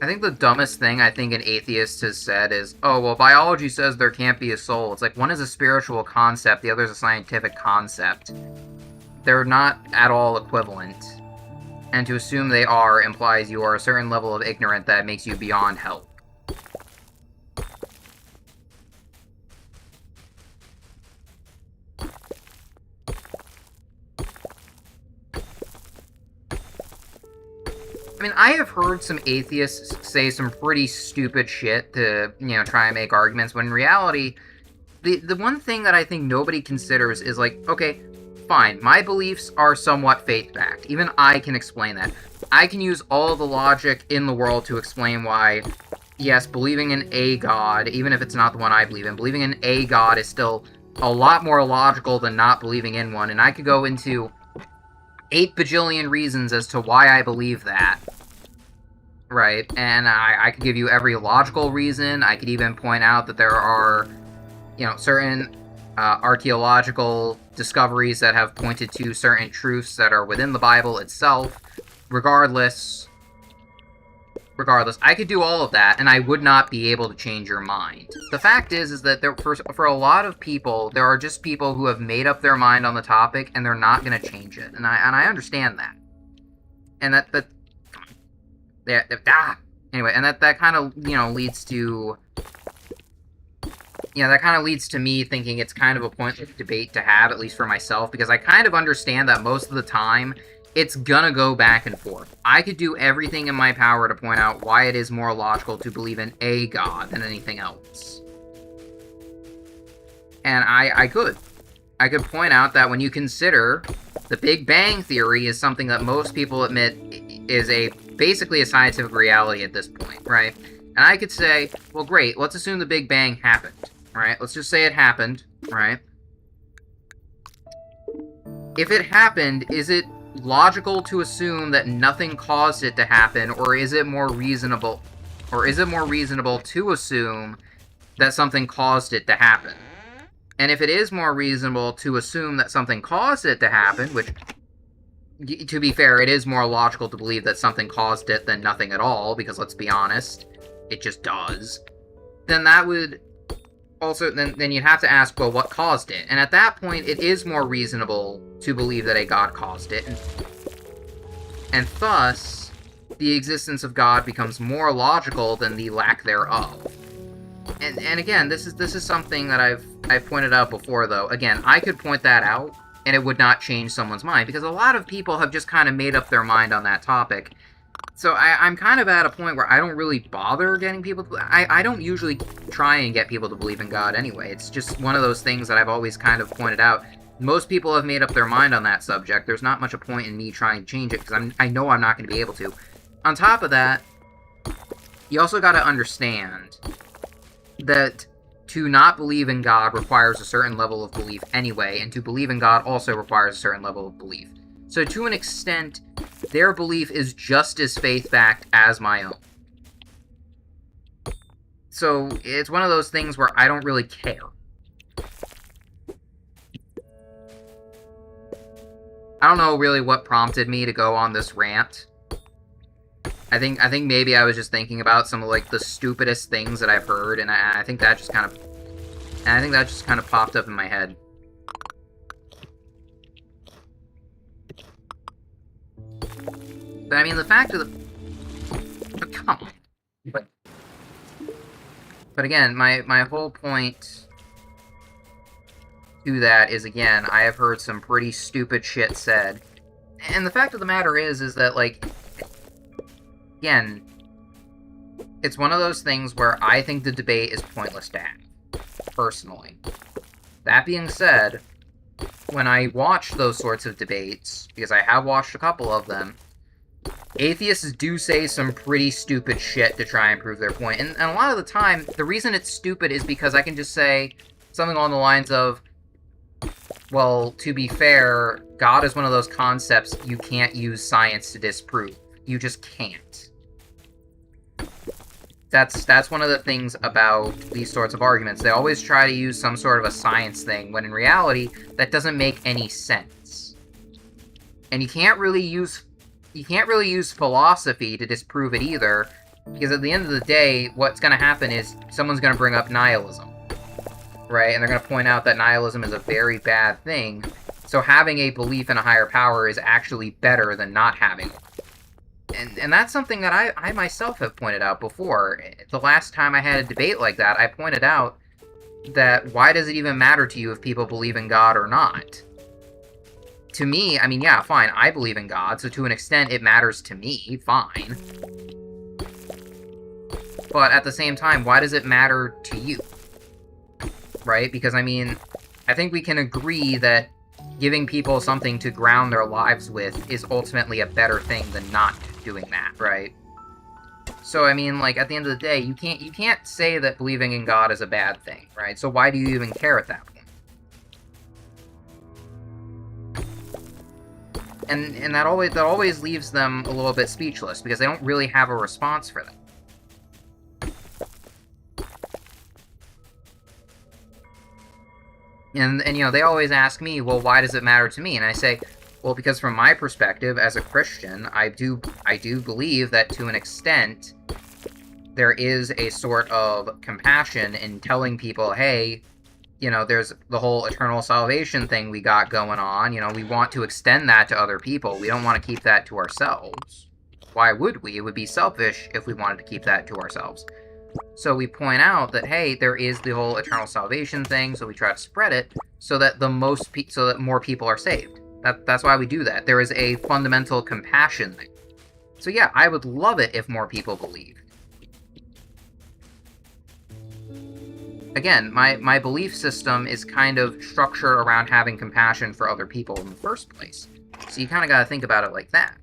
I think the dumbest thing I think an atheist has said is, oh, well, biology says there can't be a soul. It's like, one is a spiritual concept, the other is a scientific concept. They're not at all equivalent. And to assume they are implies you are a certain level of ignorant that makes you beyond help. I mean, I have heard some atheists say some pretty stupid shit to, you know, try and make arguments, when in reality, the one thing that I think nobody considers is like, okay, fine, my beliefs are somewhat faith-backed. Even I can explain that. I can use all the logic in the world to explain why, yes, believing in a god, even if it's not the one I believe in, believing in a god is still a lot more logical than not believing in one, and I could go into 8 bajillion reasons as to why I believe that. Right, and I could give you every logical reason. I could even point out that there are, you know, certain archaeological discoveries that have pointed to certain truths that are within the Bible itself. Regardless, I could do all of that, and I would not be able to change your mind. The fact is that there, for a lot of people, there are just people who have made up their mind on the topic, and they're not going to change it. And I understand that. And anyway, and that kind of, you know, leads to... You know, that kind of leads to me thinking it's kind of a pointless debate to have, at least for myself, because I kind of understand that most of the time, it's gonna go back and forth. I could do everything in my power to point out why it is more logical to believe in a god than anything else. And I could. I could point out that when you consider the Big Bang Theory is something that most people admit is basically a scientific reality at this point, right? And I could say, well, great, let's assume the Big Bang happened, right? Let's just say it happened, right? If it happened, is it logical to assume that nothing caused it to happen, or is it more reasonable to assume that something caused it to happen? And if it is more reasonable to assume that something caused it to happen, which, to be fair, it is more logical to believe that something caused it than nothing at all, because let's be honest, it just does, then that would also, then you'd have to ask, well, what caused it? And at that point, it is more reasonable to believe that a god caused it, and thus, the existence of God becomes more logical than the lack thereof. And again, this is something that I've pointed out before, though. Again, I could point that out, and it would not change someone's mind, because a lot of people have just kind of made up their mind on that topic. So I'm kind of at a point where I don't really bother getting people to... I don't usually try and get people to believe in God anyway. It's just one of those things that I've always kind of pointed out. Most people have made up their mind on that subject. There's not much a point in me trying to change it, because I know I'm not going to be able to. On top of that, you also got to understand that to not believe in God requires a certain level of belief anyway, and to believe in God also requires a certain level of belief. So to an extent, their belief is just as faith-backed as my own. So it's one of those things where I don't really care. I don't know really what prompted me to go on this rant. I think maybe I was just thinking about some of, like, the stupidest things that I've heard, and I think that just kind of popped up in my head. But I mean, the fact of the... Come on. But again, my whole point to that is, again, I have heard some pretty stupid shit said. And the fact of the matter is that, like, again, it's one of those things where I think the debate is pointless to have, personally. That being said, when I watch those sorts of debates, because I have watched a couple of them, atheists do say some pretty stupid shit to try and prove their point. And a lot of the time, the reason it's stupid is because I can just say something along the lines of, well, to be fair, God is one of those concepts you can't use science to disprove. You just can't. That's one of the things about these sorts of arguments. They always try to use some sort of a science thing, when in reality, that doesn't make any sense. And you can't really use philosophy to disprove it either, because at the end of the day, what's going to happen is someone's going to bring up nihilism, right? And they're going to point out that nihilism is a very bad thing, so having a belief in a higher power is actually better than not having one. And that's something that I myself have pointed out before. The last time I had a debate like that, I pointed out that why does it even matter to you if people believe in God or not? To me, I mean, yeah, fine, I believe in God, so to an extent it matters to me, fine. But at the same time, why does it matter to you? Right? Because, I mean, I think we can agree that giving people something to ground their lives with is ultimately a better thing than not doing that, right? So, I mean, like, at the end of the day, you can't say that believing in God is a bad thing, right? So why do you even care at that point? And that always leaves them a little bit speechless, because they don't really have a response for that. And you know, they always ask me, well, why does it matter to me? And I say, well, because from my perspective as a Christian, I do believe that to an extent there is a sort of compassion in telling people, hey, you know, there's the whole eternal salvation thing we got going on. You know, we want to extend that to other people. We don't want to keep that to ourselves. Why would we? It would be selfish if we wanted to keep that to ourselves. So we point out that, hey, there is the whole eternal salvation thing, so we try to spread it so that so that more people are saved. That's why we do that. There is a fundamental compassion thing. So yeah, I would love it if more people believed. Again, my belief system is kind of structured around having compassion for other people in the first place. So you kind of got to think about it like that.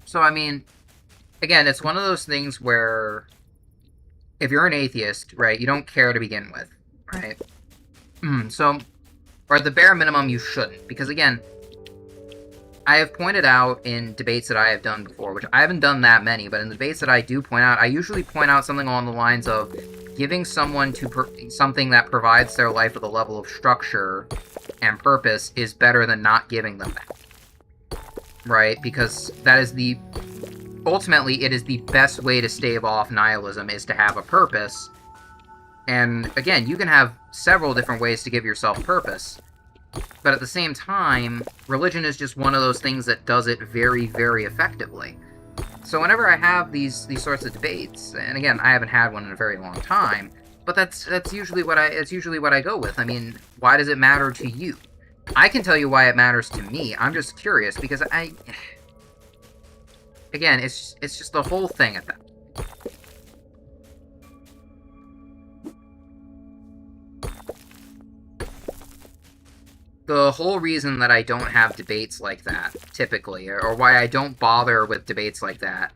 So, I mean, again, it's one of those things where if you're an atheist, right, you don't care to begin with, right? So, or at the bare minimum, you shouldn't, because again, I have pointed out in debates that I have done before, which I haven't done that many, but in the debates that I do point out, I usually point out something along the lines of giving someone something that provides their life with a level of structure and purpose is better than not giving them that. Right? Because that is ultimately, it is the best way to stave off nihilism, is to have a purpose. And again, you can have several different ways to give yourself purpose. But at the same time, religion is just one of those things that does it very, very effectively. So whenever I have these sorts of debates, and again, I haven't had one in a very long time, but that's usually what I go with. I mean, why does it matter to you? I can tell you why it matters to me. I'm just curious because again, it's just the whole thing at that. The whole reason that I don't have debates like that, typically, or why I don't bother with debates like that,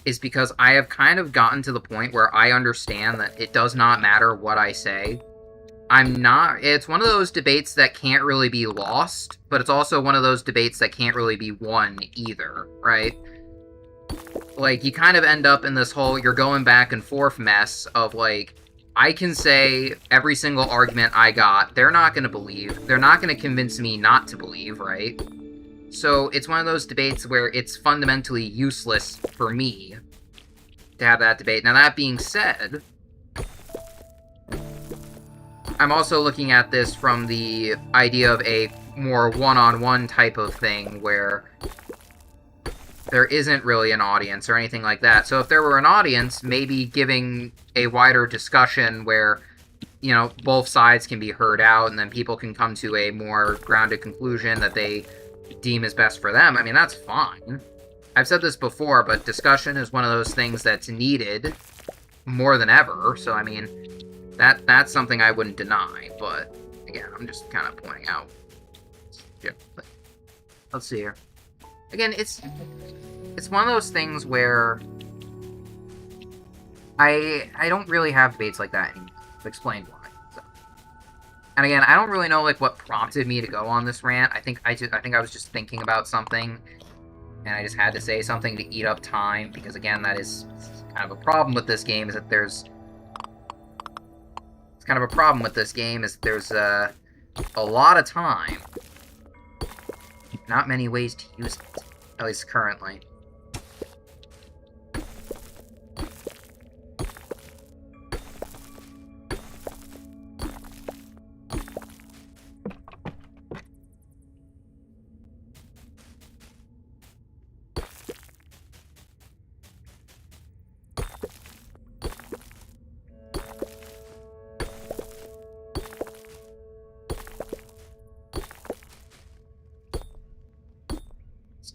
is because I have kind of gotten to the point where I understand that it does not matter what I say. It's one of those debates that can't really be lost, but it's also one of those debates that can't really be won either, right? Like, you kind of end up in this whole, you're going back and forth mess of, like, I can say every single argument I got, they're not going to believe. They're not going to convince me not to believe, right? So it's one of those debates where it's fundamentally useless for me to have that debate. Now, that being said, I'm also looking at this from the idea of a more one-on-one type of thing where there isn't really an audience or anything like that. So if there were an audience, maybe giving a wider discussion where, you know, both sides can be heard out and then people can come to a more grounded conclusion that they deem is best for them, I mean, that's fine. I've said this before, but discussion is one of those things that's needed more than ever. So, I mean, that's something I wouldn't deny. But, again, I'm just kind of pointing out. Yeah, let's see here. Again, it's one of those things where I don't really have debates like that anymore. I've explained why. So. And again, I don't really know like what prompted me to go on this rant. I think I was just thinking about something, and I just had to say something to eat up time because again, that is kind of a problem with this game. It's kind of a problem with this game is there's a lot of time. Not many ways to use it, at least currently.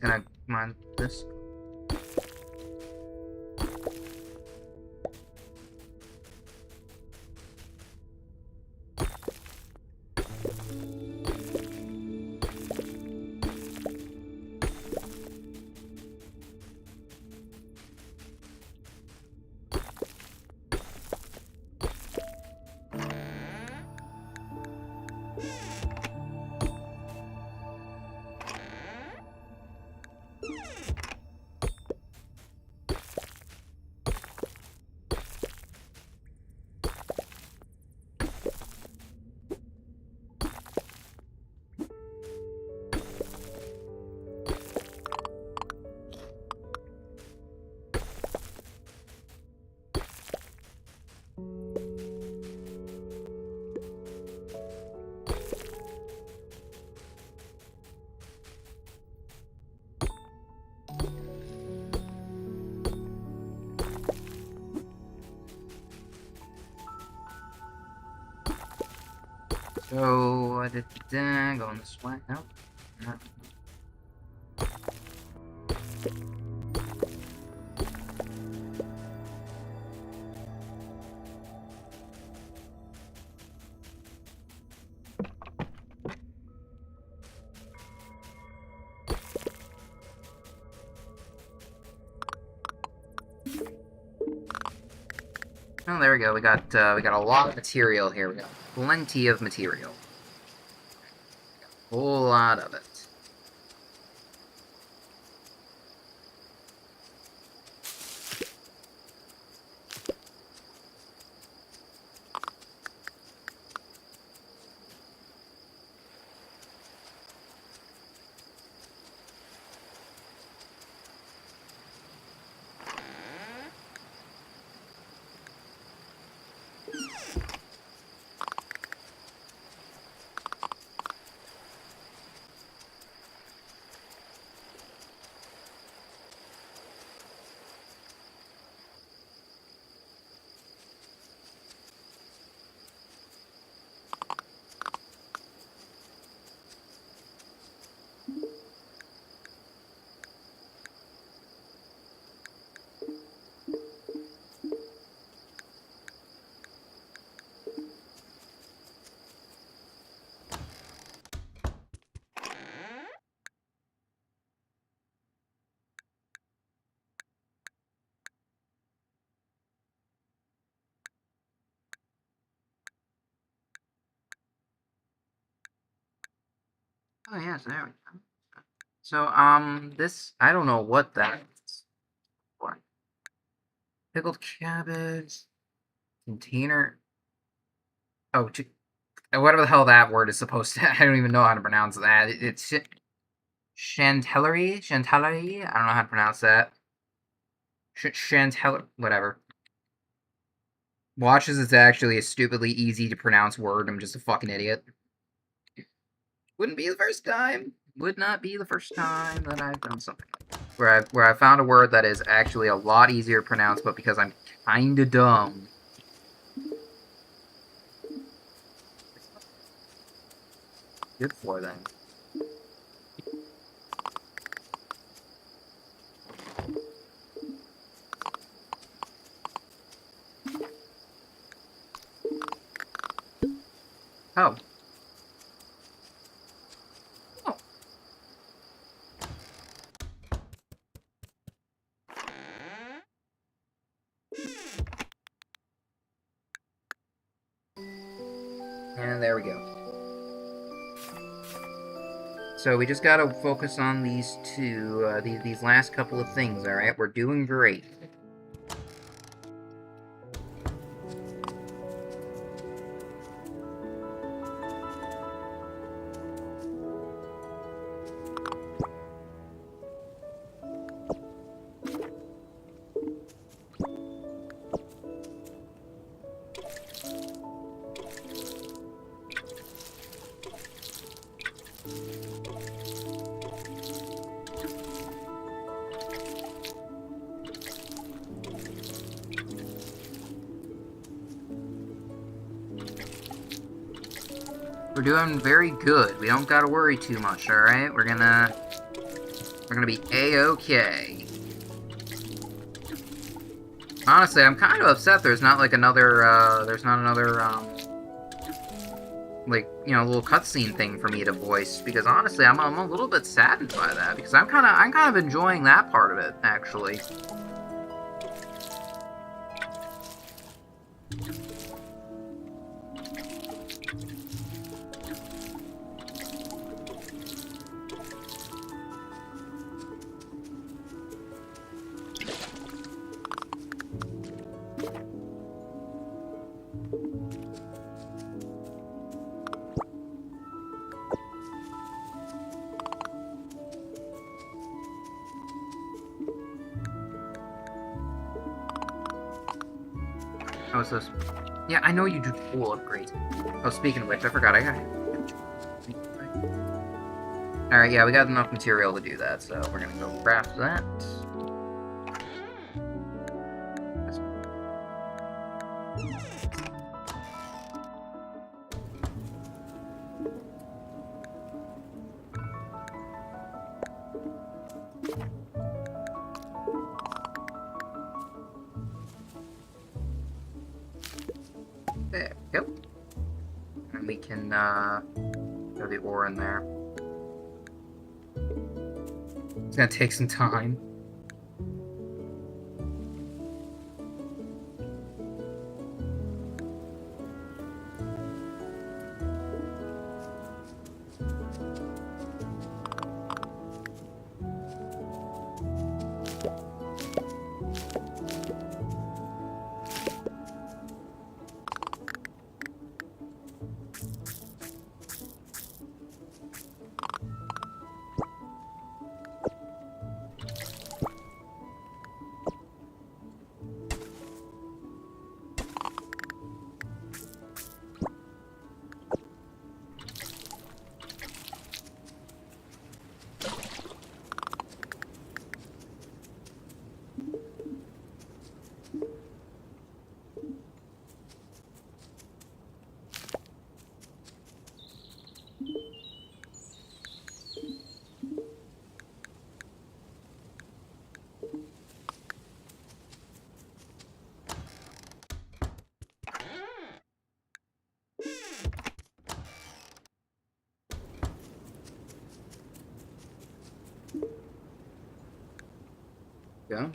Gonna come on this. So, going this way. Nope. No. Oh, there we go. We got a lot of material here. We got plenty of material. Whole lot of it. Oh, yes, there we go. So, this, I don't know what that is for. Pickled cabbage, container. Oh, whatever the hell that word is supposed to, I don't even know how to pronounce that. It's chantellery? Chantellery? I don't know how to pronounce that. Chantel, whatever. Watches is actually a stupidly easy to pronounce word. I'm just a fucking idiot. Wouldn't be the first time. Would not be the first time that I've done something like that. Where I found a word that is actually a lot easier to pronounce, but because I'm kinda dumb. Good for them. Oh. Oh. And there we go. So we just gotta focus on these two, these last couple of things, alright? We're doing great. We're doing very good. We don't gotta worry too much, alright? We're gonna be A-okay. Honestly, I'm kind of upset there's not, like, another, like, you know, little cutscene thing for me to voice, because honestly, I'm a little bit saddened by that, because I'm kind of enjoying that part of it, actually. Oh, it's this. Yeah, I know you do tool upgrades. Oh, speaking of which, I forgot, I got... Alright, yeah, we got enough material to do that, so we're gonna go craft that. There we go. And we can, throw the ore in there. It's gonna take some time. go.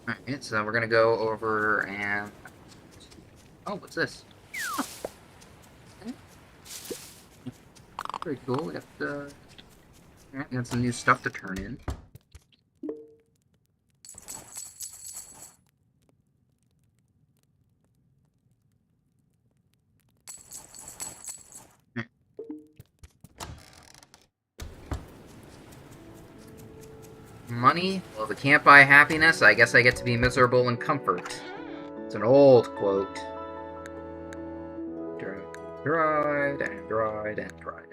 Alright, so we're gonna go over and... Oh, what's this? Oh, okay. Very cool. We got the... Alright, got some new stuff to turn in. Money? Well, if it can't buy happiness, I guess I get to be miserable in comfort. It's an old quote. Dried and dried and dried.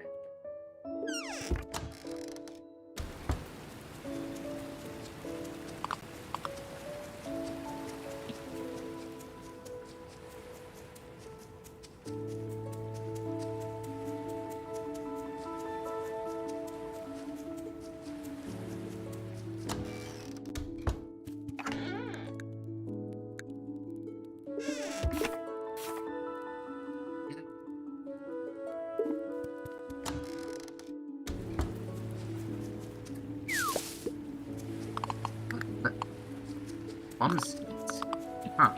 Plum seeds? Huh.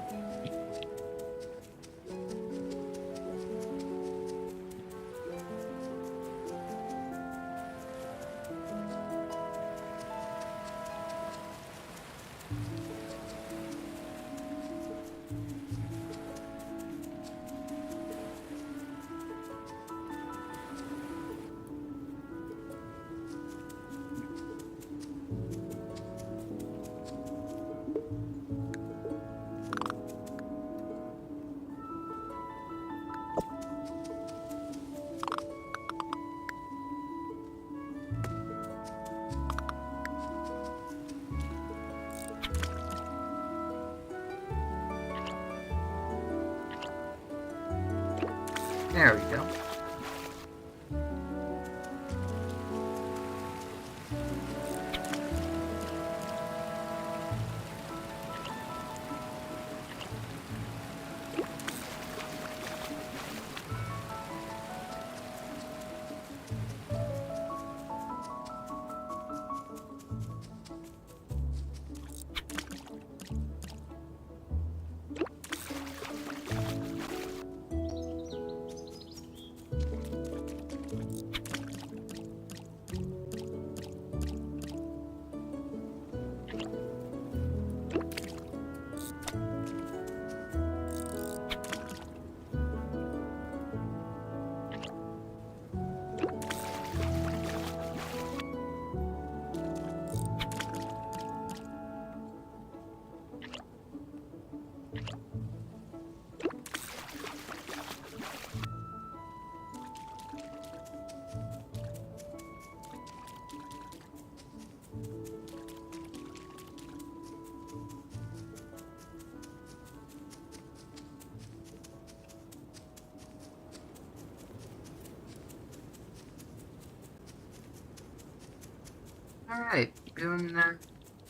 There we go. Alright, doing that.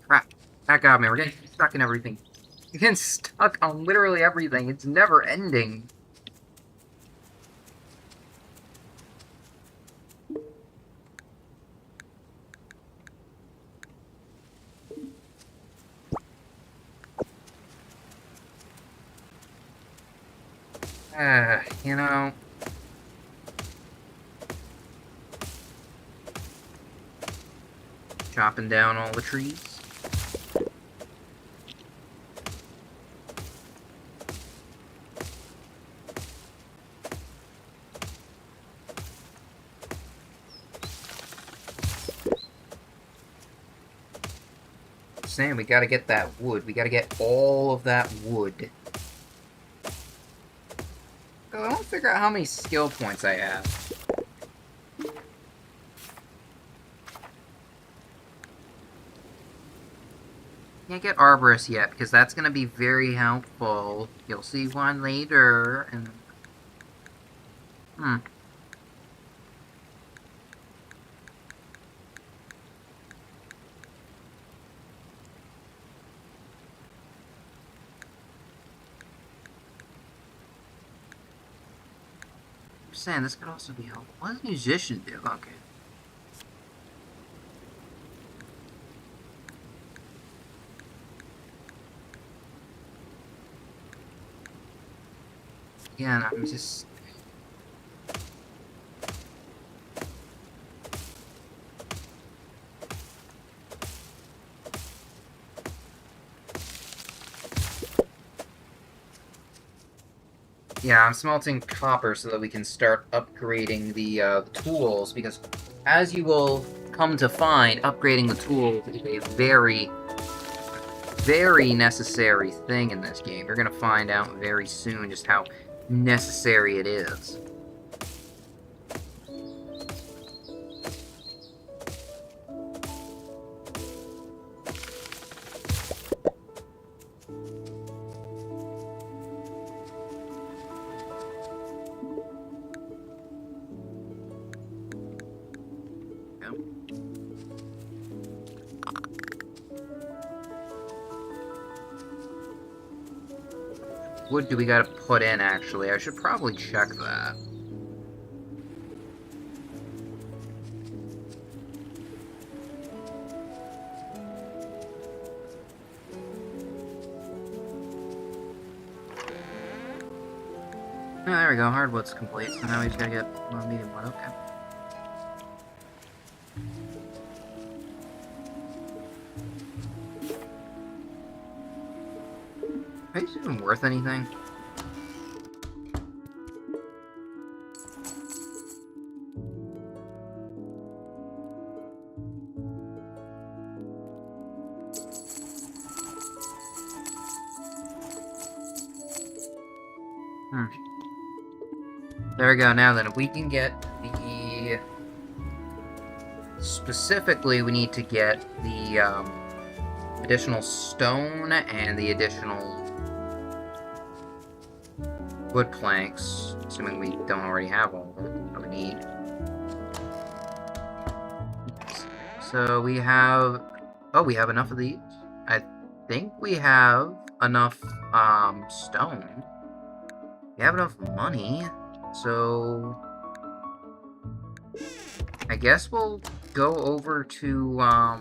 Crap. That got me. We're getting stuck in everything. We're getting stuck on literally everything. It's never ending. You know... Chopping down all the trees. Saying we gotta get that wood. We gotta get all of that wood. I want to figure out how many skill points I have. Can't get Arborist yet, because that's going to be very helpful. You'll see one later, and... I'm saying this could also be helpful. What does a musician do? Okay. Again, I'm just... Yeah, I'm smelting copper so that we can start upgrading the tools, because as you will come to find, upgrading the tools is a very, very necessary thing in this game. You're going to find out very soon just how necessary it is. What do we gotta put in, actually? I should probably check that. Oh, there we go, hardwood's complete, so now we just gotta get one medium wood, okay. Are these even worth anything? There we go, now then, if we can get the... Specifically, we need to get the, additional stone and the additional wood planks, assuming we don't already have all of it that we need. So we have... Oh, we have enough of these? I think we have enough, stone. We have enough money, so... I guess we'll go over to, I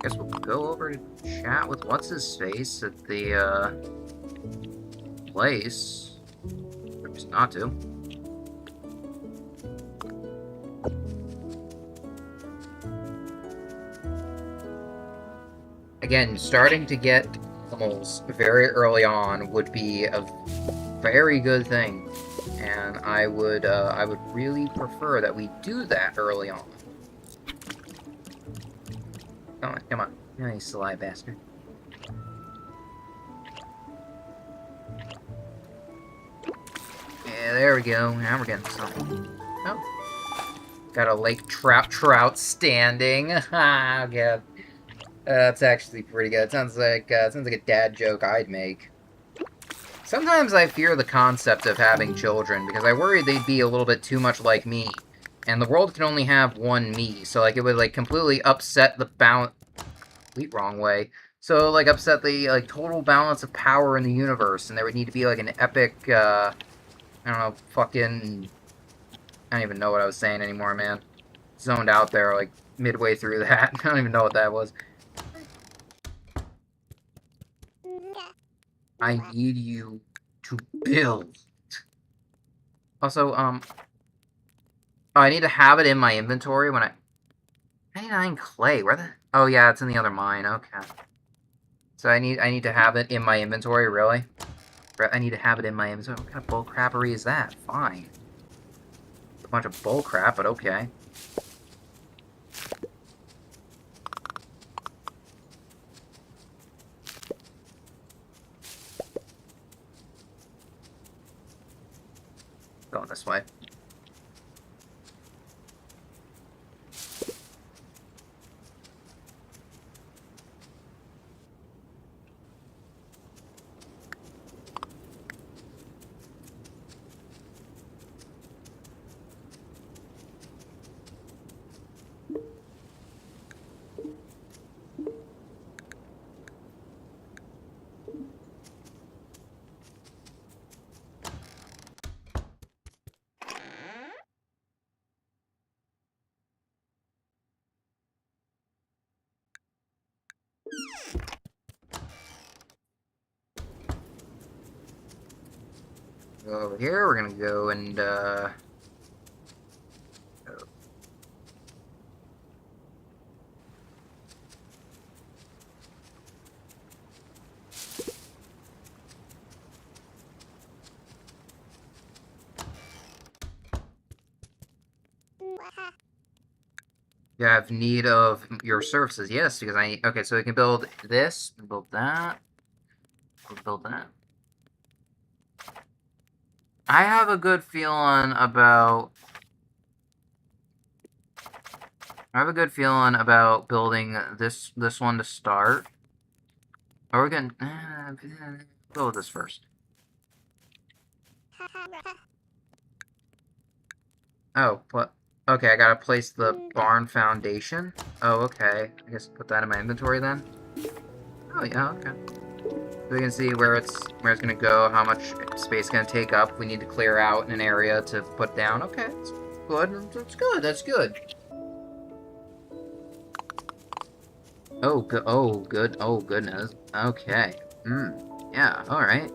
guess we'll go over to chat with what's-his-face at the, place. Or just not to. Again, starting to get animals very early on would be a very good thing, and I would really prefer that we do that early on. Come on, come on. Oh, you sly bastard. Yeah, there we go. Now we're getting something. Oh. Got a lake trout standing. Ha, God. That's actually pretty good. It sounds like a dad joke I'd make. Sometimes I fear the concept of having children, because I worry they'd be a little bit too much like me. And the world can only have one me, so, like, it would, like, completely upset the balance... Complete wrong way. So, like, upset the, like, total balance of power in the universe, and there would need to be, like, an epic, I don't know, fucking... I don't even know what I was saying anymore, man. Zoned out there, like, midway through that. I don't even know what that was. I need you to build. Also, oh, I need to have it in my inventory when I... 99 clay, where the... Oh, yeah, it's in the other mine, okay. So I need to have it in my inventory, really? I need to have it in my inventory? What kind of bullcrappery is that? Fine. It's a bunch of bullcrap, but okay. Going this way. Go over here. We're gonna go and you have need of your services. Yes, because I... Okay, so we can build this, build that, build that. I have a good feeling about... I have a good feeling about building this one to start. Or we're gonna... build this first. Oh, what? Okay, I gotta place the barn foundation. Oh, okay. I guess put that in my inventory then. Oh yeah, okay. So we can see where it's gonna go, how much space it's gonna take up. We need to clear out an area to put down. Okay, that's good. That's good. That's good. Oh, good. Oh, good. Oh, goodness. Okay. Yeah. All right.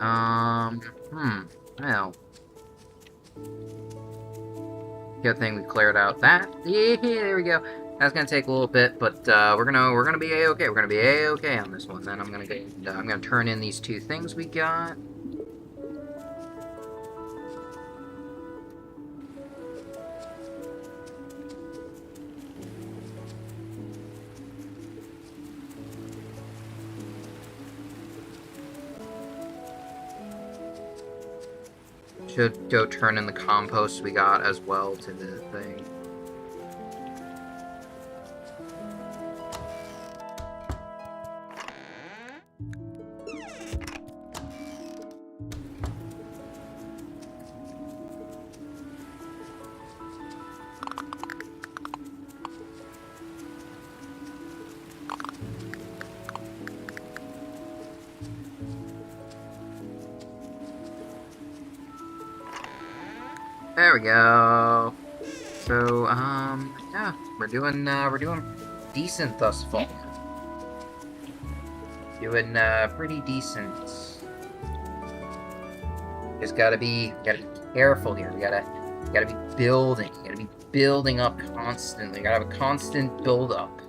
Well. Good thing we cleared out that. Yeah, there we go. That's gonna take a little bit, but we're gonna be a-okay. We're gonna be a-okay on this one. Then I'm gonna turn in these two things we got. Should go turn in the compost we got as well to the thing. There we go. So, yeah, we're doing decent thus far. Doing, pretty decent. Just gotta be careful here. We gotta be building. You gotta be building up constantly. You gotta have a constant build up.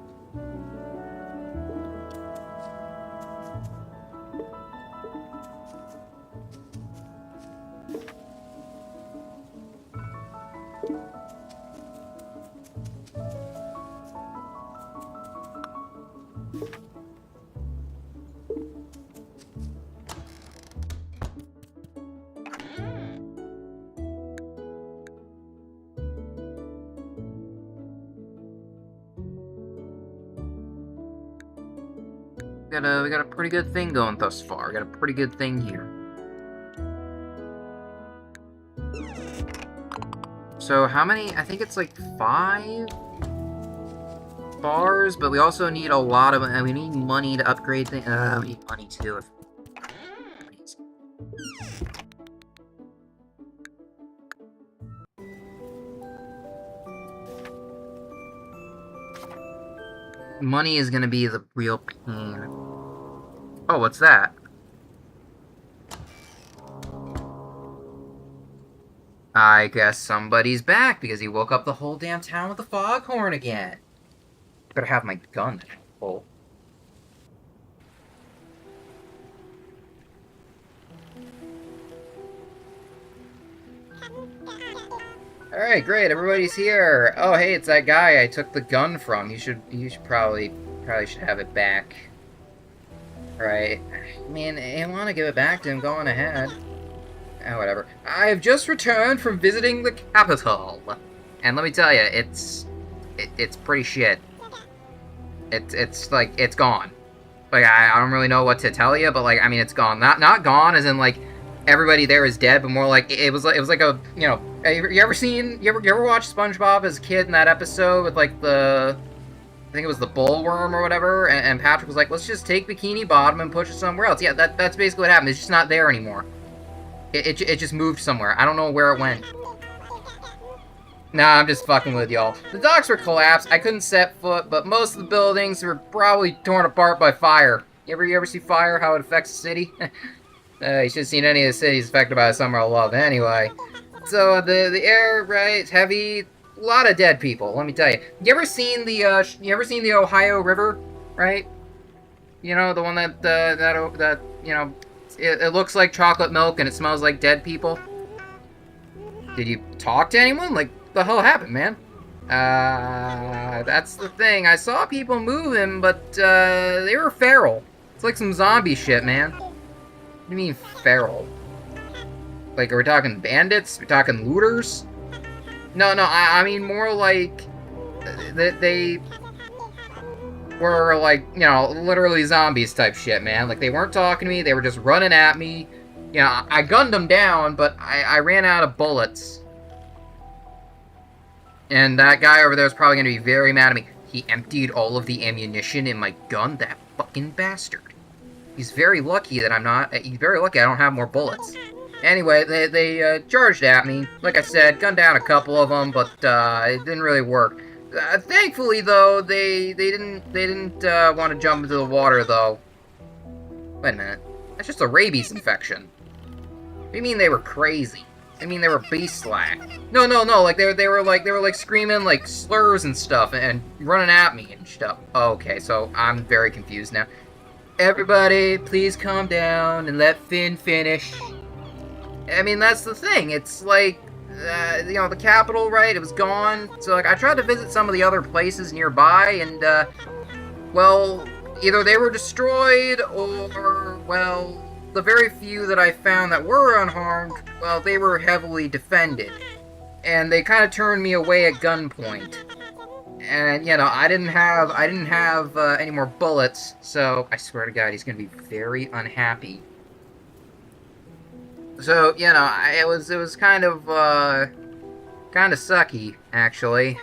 We got a pretty good thing going thus far. We got a pretty good thing here. So how many? I think it's like 5 bars, but we also need a lot of. We need money to upgrade things. We need money too. Money is gonna be the real pain. Oh, what's that? I guess somebody's back because he woke up the whole damn town with the foghorn again. Better have my gun full. Alright, great, everybody's here. Oh, hey, it's that guy I took the gun from. You should probably should have it back. Right. I mean, you want to give it back to him, go on ahead. Oh, whatever. I've just returned from visiting the capital. And let me tell you, it's pretty shit. It's like, it's gone. Like, I don't really know what to tell you, but like, I mean, it's gone. Not gone as in like, everybody there is dead, but more like it was like a, you know, you ever watch SpongeBob as a kid in that episode with like I think it was the bullworm or whatever, and Patrick was like, let's just take Bikini Bottom and push it somewhere else. Yeah, that's basically what happened. It's just not there anymore. It just moved somewhere. I don't know where it went. Nah, I'm just fucking with y'all. The docks were collapsed. I couldn't set foot, but most of the buildings were probably torn apart by fire. You ever see fire, how it affects the city? You should have seen any of the cities affected by the Summer of Love. Anyway, so the air, right, it's heavy. A lot of dead people, let me tell you. You ever seen the Ohio River, right? You know, the one that you know, it looks like chocolate milk and it smells like dead people? Did you talk to anyone? Like, the hell happened, man? That's the thing. I saw people moving, but, they were feral. It's like some zombie shit, man. What do you mean, feral? Like, are we talking bandits? Are we talking looters? No, I mean more like... They were, like, you know, literally zombies type shit, man. Like, they weren't talking to me, they were just running at me. You know, I gunned them down, but I ran out of bullets. And that guy over there is probably going to be very mad at me. He emptied all of the ammunition in my gun, that fucking bastard. He's very lucky that he's very lucky I don't have more bullets. Anyway, they charged at me. Like I said, gunned down a couple of them, but it didn't really work. Thankfully, though, they didn't want to jump into the water, though. Wait a minute. That's just a rabies infection. What do you mean they were crazy? I mean they were beast-like. No, like they were like screaming like slurs and stuff and running at me and stuff. Okay, so I'm very confused now. Everybody, please calm down and let Finn finish. I mean, that's the thing. It's like, you know, the capital, right? It was gone. So, like, I tried to visit some of the other places nearby, and, well, either they were destroyed, or, well, the very few that I found that were unharmed, well, they were heavily defended. And they kind of turned me away at gunpoint. And, you know, I didn't have any more bullets, so I swear to God, he's gonna be very unhappy. So, you know, it was kind of sucky, actually.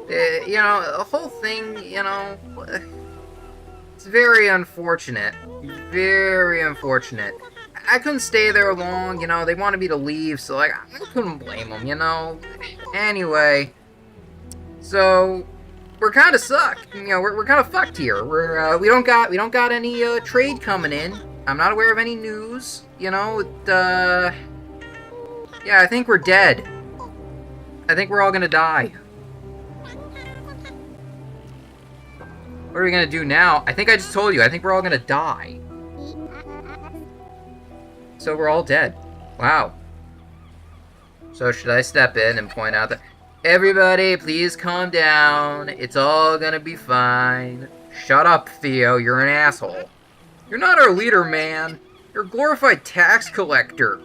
You know, the whole thing, you know, it's very unfortunate. Very unfortunate. I couldn't stay there long, you know, they wanted me to leave, so, like, I couldn't blame them, you know. Anyway, so we're kind of sucked. You know, we're kind of fucked here. We don't got any trade coming in. I'm not aware of any news. You know, yeah, I think we're dead. I think we're all gonna die. What are we gonna do now? I think I just told you. I think we're all gonna die. So we're all dead. Wow. So should I step in and point out that everybody, please calm down. It's all gonna be fine. Shut up, Theo. You're an asshole. You're not our leader, man. You're a glorified tax collector.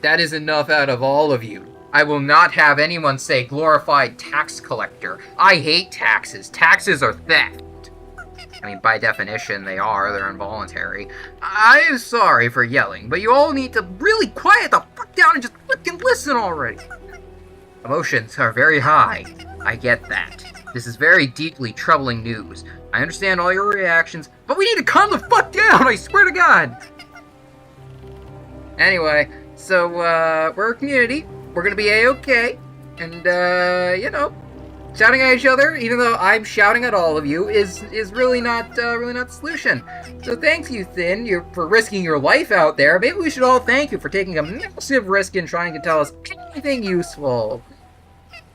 That is enough out of all of you. I will not have anyone say glorified tax collector. I hate taxes. Taxes are theft. I mean, by definition, they are. They're involuntary. I'm sorry for yelling, but you all need to really quiet the fuck down and just fucking listen already. Emotions are very high. I get that. This is very deeply troubling news. I understand all your reactions, but we need to calm the fuck down, I swear to God! Anyway, so, we're a community. We're gonna be A-okay. And, you know, shouting at each other, even though I'm shouting at all of you, is really not the solution. So thanks you, Thin, for risking your life out there. Maybe we should all thank you for taking a massive risk in trying to tell us anything useful.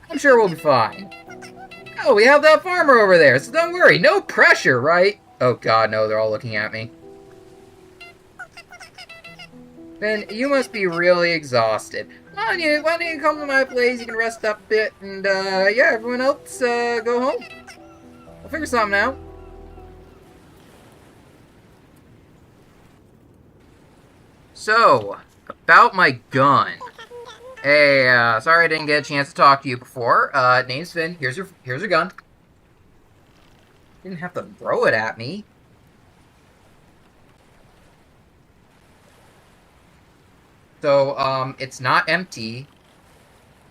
I'm sure we'll be fine. Oh, we have that farmer over there, so don't worry, no pressure, right? Oh God, no, they're all looking at me. Ben, you must be really exhausted. Why don't you come to my place, you can rest up a bit, and, yeah, everyone else, go home. We'll figure something out. So, about my gun. Hey, sorry I didn't get a chance to talk to you before. Name's Finn. Here's your gun. You didn't have to throw it at me. So, it's not empty.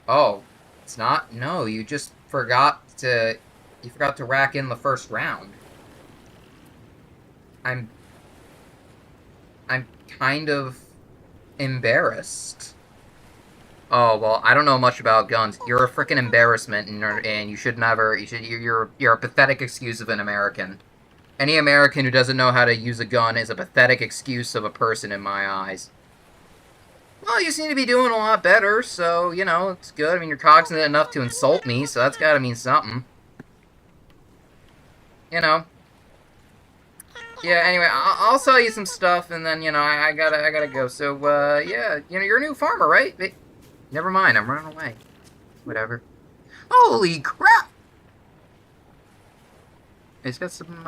Oh, it's not? No, you just forgot to rack in the first round. I'm kind of embarrassed. Oh, well, I don't know much about guns. You're a frickin' embarrassment, and you should never, you're a pathetic excuse of an American. Any American who doesn't know how to use a gun is a pathetic excuse of a person in my eyes. Well, you seem to be doing a lot better, so, you know, it's good. I mean, you're cognizant enough to insult me, so that's gotta mean something. You know. Yeah, anyway, I'll sell you some stuff, and then, you know, I gotta go. So, yeah, you know, you're a new farmer, right? Never mind, I'm running away. Whatever. Holy crap! It's got some,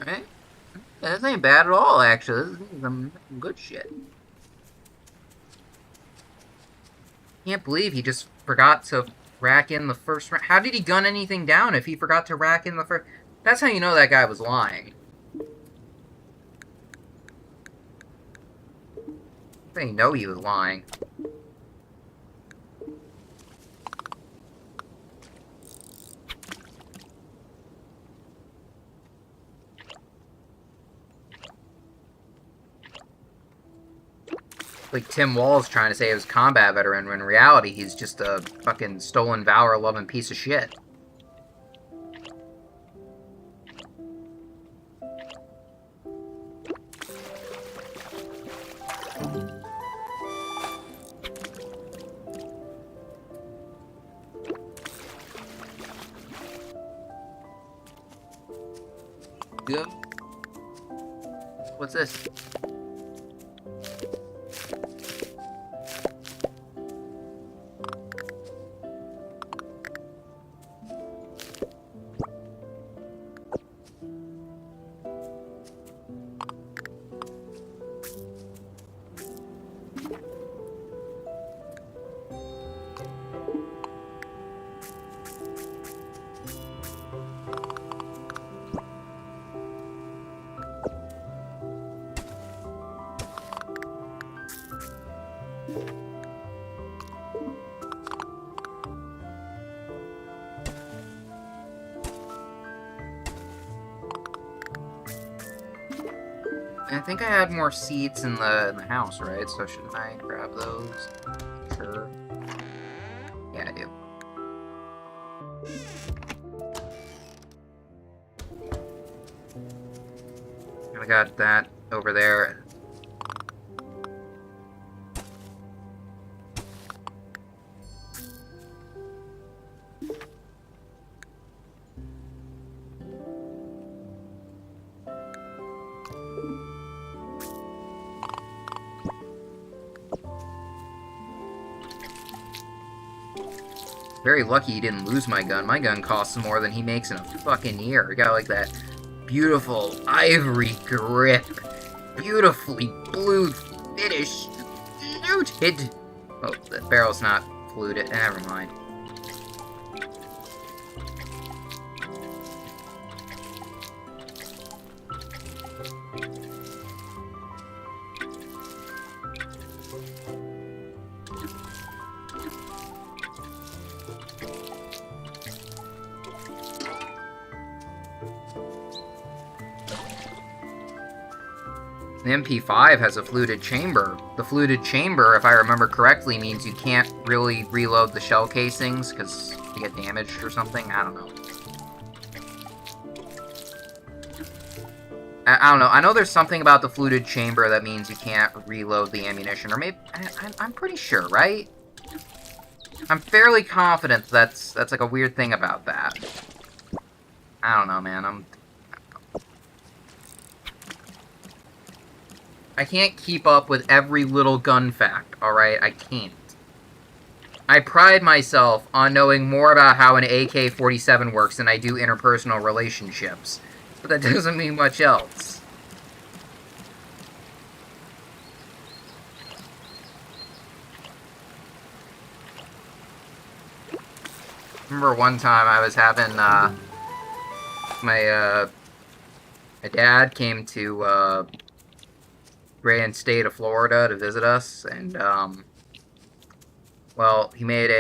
Right? Yeah, this ain't bad at all, actually. This is some good shit. Can't believe he just forgot to rack in the first round. How did he gun anything down if he forgot to rack in the first... That's how you know that guy was lying. They know he was lying. Like Tim Wall's trying to say he was a combat veteran, when in reality he's just a fucking stolen Valor-loving piece of shit. Good. What's this? I think I had more seeds in the house, right? So shouldn't I grab those? Sure. Yeah, I do. I got that over there. Very lucky he didn't lose my gun. My gun costs more than he makes in a fucking year. It got like that beautiful ivory grip. Beautifully blue finish. Fluted. Oh, the barrel's not fluted. Never mind. The MP5 has a fluted chamber. The fluted chamber, if I remember correctly, means you can't really reload the shell casings because you get damaged or something. I don't know. I don't know. I know there's something about the fluted chamber that means you can't reload the ammunition, or maybe I'm pretty sure, right? I'm fairly confident that's like a weird thing about that. I don't know, man. I can't keep up with every little gun fact, alright? I can't. I pride myself on knowing more about how an AK-47 works than I do interpersonal relationships. But that doesn't mean much else. Remember one time I was having, my dad came to, grand state of Florida to visit us, and, well, he made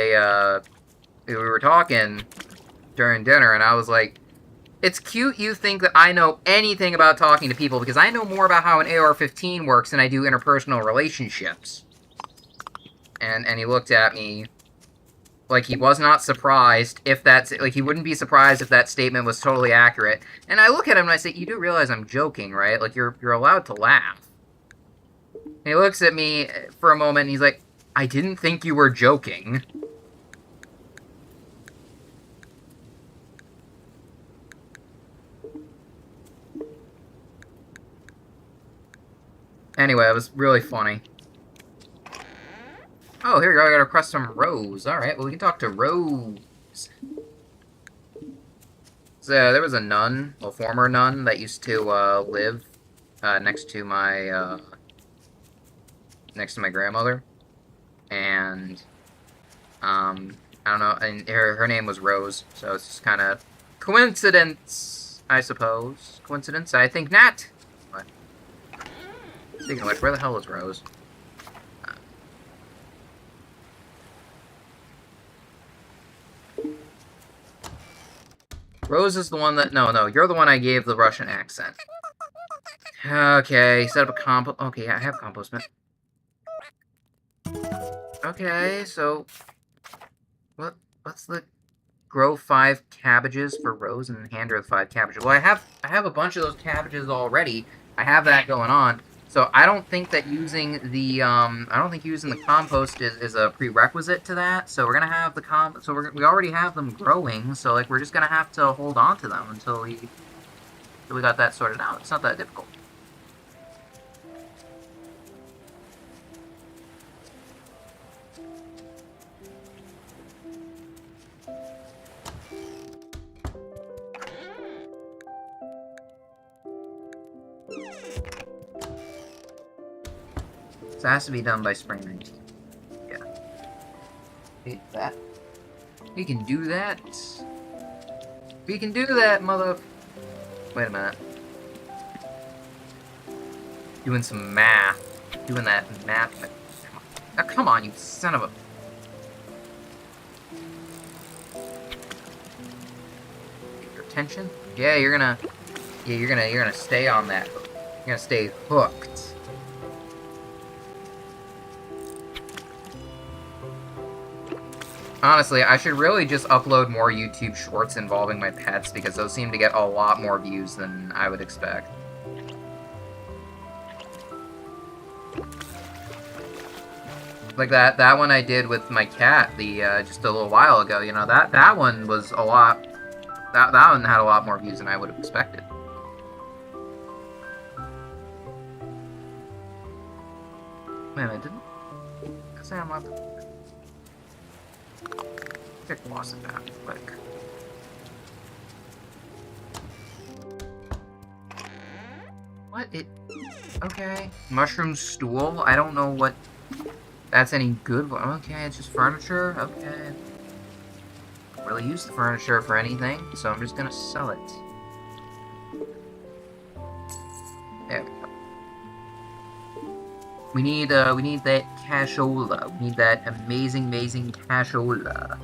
we were talking during dinner, and I was like, it's cute you think that I know anything about talking to people, because I know more about how an AR-15 works than I do interpersonal relationships. And he looked at me like, he was not surprised if that's, like, he wouldn't be surprised if that statement was totally accurate. And I look at him and I say, you do realize I'm joking, right? Like, you're allowed to laugh. And he looks at me for a moment and he's like, I didn't think you were joking. Anyway, it was really funny. Oh, here we go. I got a request from Rose. Alright, well, we can talk to Rose. So, there was a nun, a former nun, that used to live next to my grandmother. And, I don't know, and her name was Rose, so it's just kind of coincidence, I suppose. Coincidence? I think not. What? Speaking of which, where the hell is Rose? Rose is the one that... No, you're the one I gave the Russian accent. Okay, set up a compost... Okay, I have compost bin. Okay, so... What's the... Grow 5 cabbages for Rose and hand her the 5 cabbages. Well, I have a bunch of those cabbages already. I have that going on. So I don't think that using the compost is a prerequisite to that. So we're gonna have we already have them growing. So like we're just gonna have to hold on to them until we got that sorted out. It's not that difficult. So it has to be done by spring 19. Yeah. Hate that. We can do that. We can do that, mother... Wait a minute. Doing some math. Doing that math. Oh, come on, you son of a... Get your attention? Yeah, you're gonna stay on that. You're gonna stay hooked. Honestly, I should really just upload more YouTube shorts involving my pets, because those seem to get a lot more views than I would expect. Like that one I did with my cat, just a little while ago, you know, that one was a lot... That one had a lot more views than I would have expected. Man, I didn't... Because I unlocked the... I think I lost it back quick. What? Okay. Mushroom stool? I don't know what that's any good. Okay, it's just furniture? Okay. Don't really use the furniture for anything, so I'm just gonna sell it. There we go. We need that cashola. We need that amazing cashola.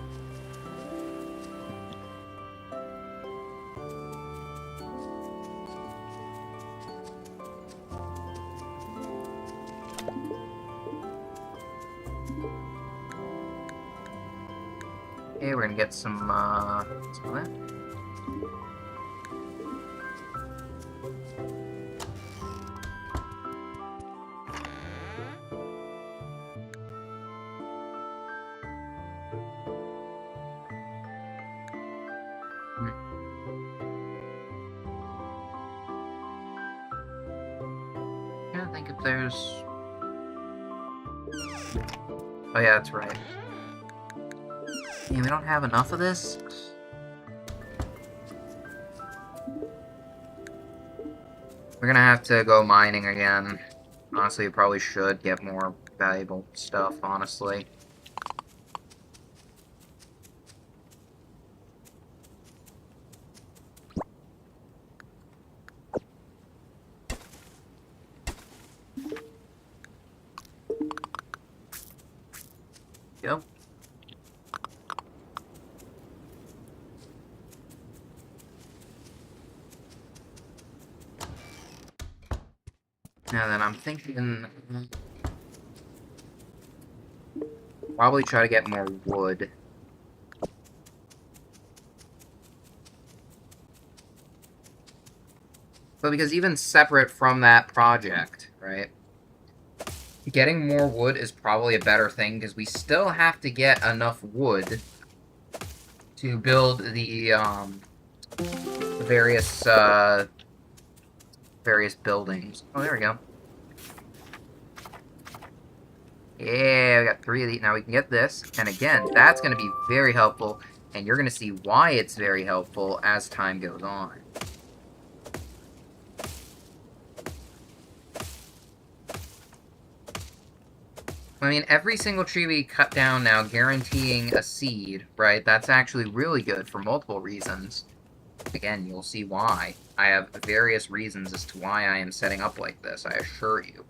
Okay, we're gonna get some of that. I think if there's... Oh yeah, that's right. Yeah, we don't have enough of this? We're gonna have to go mining again. Honestly, we probably should get more valuable stuff, honestly. Go. Now then, I'm thinking... Probably try to get more wood. But because even separate from that project, right? Getting more wood is probably a better thing, because we still have to get enough wood to build the various various buildings. Oh, there we go. Yeah, we got 3 of these. Now we can get this, and again, that's going to be very helpful, and you're going to see why it's very helpful as time goes on. I mean, every single tree we cut down now guaranteeing a seed, right? That's actually really good for multiple reasons. Again, you'll see why. I have various reasons as to why I am setting up like this, I assure you.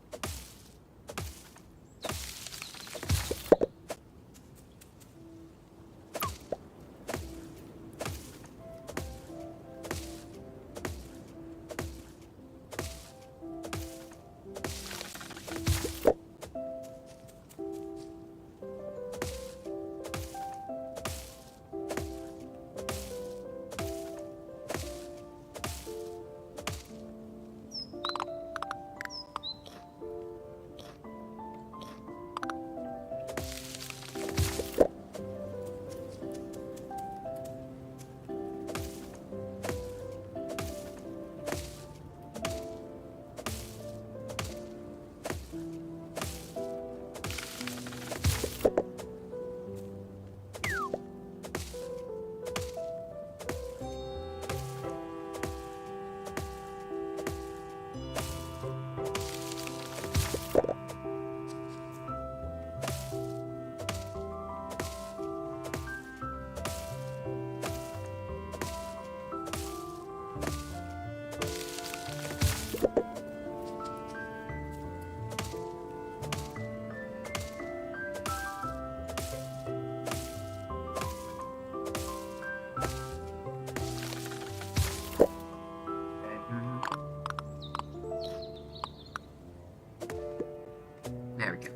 There we go.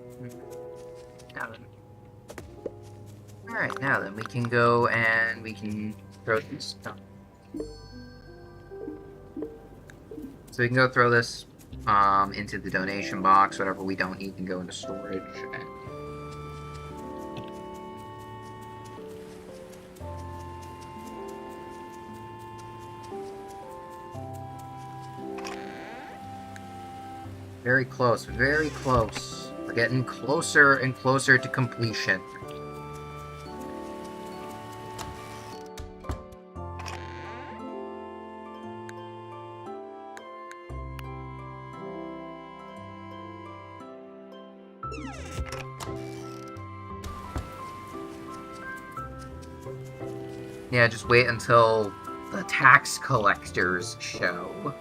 Now then. Alright, now then, we can go and we can throw this. Oh. So we can go throw this into the donation box. Whatever we don't need can go into storage. And very close, very close. We're getting closer and closer to completion. Yeah, just wait until the tax collectors show.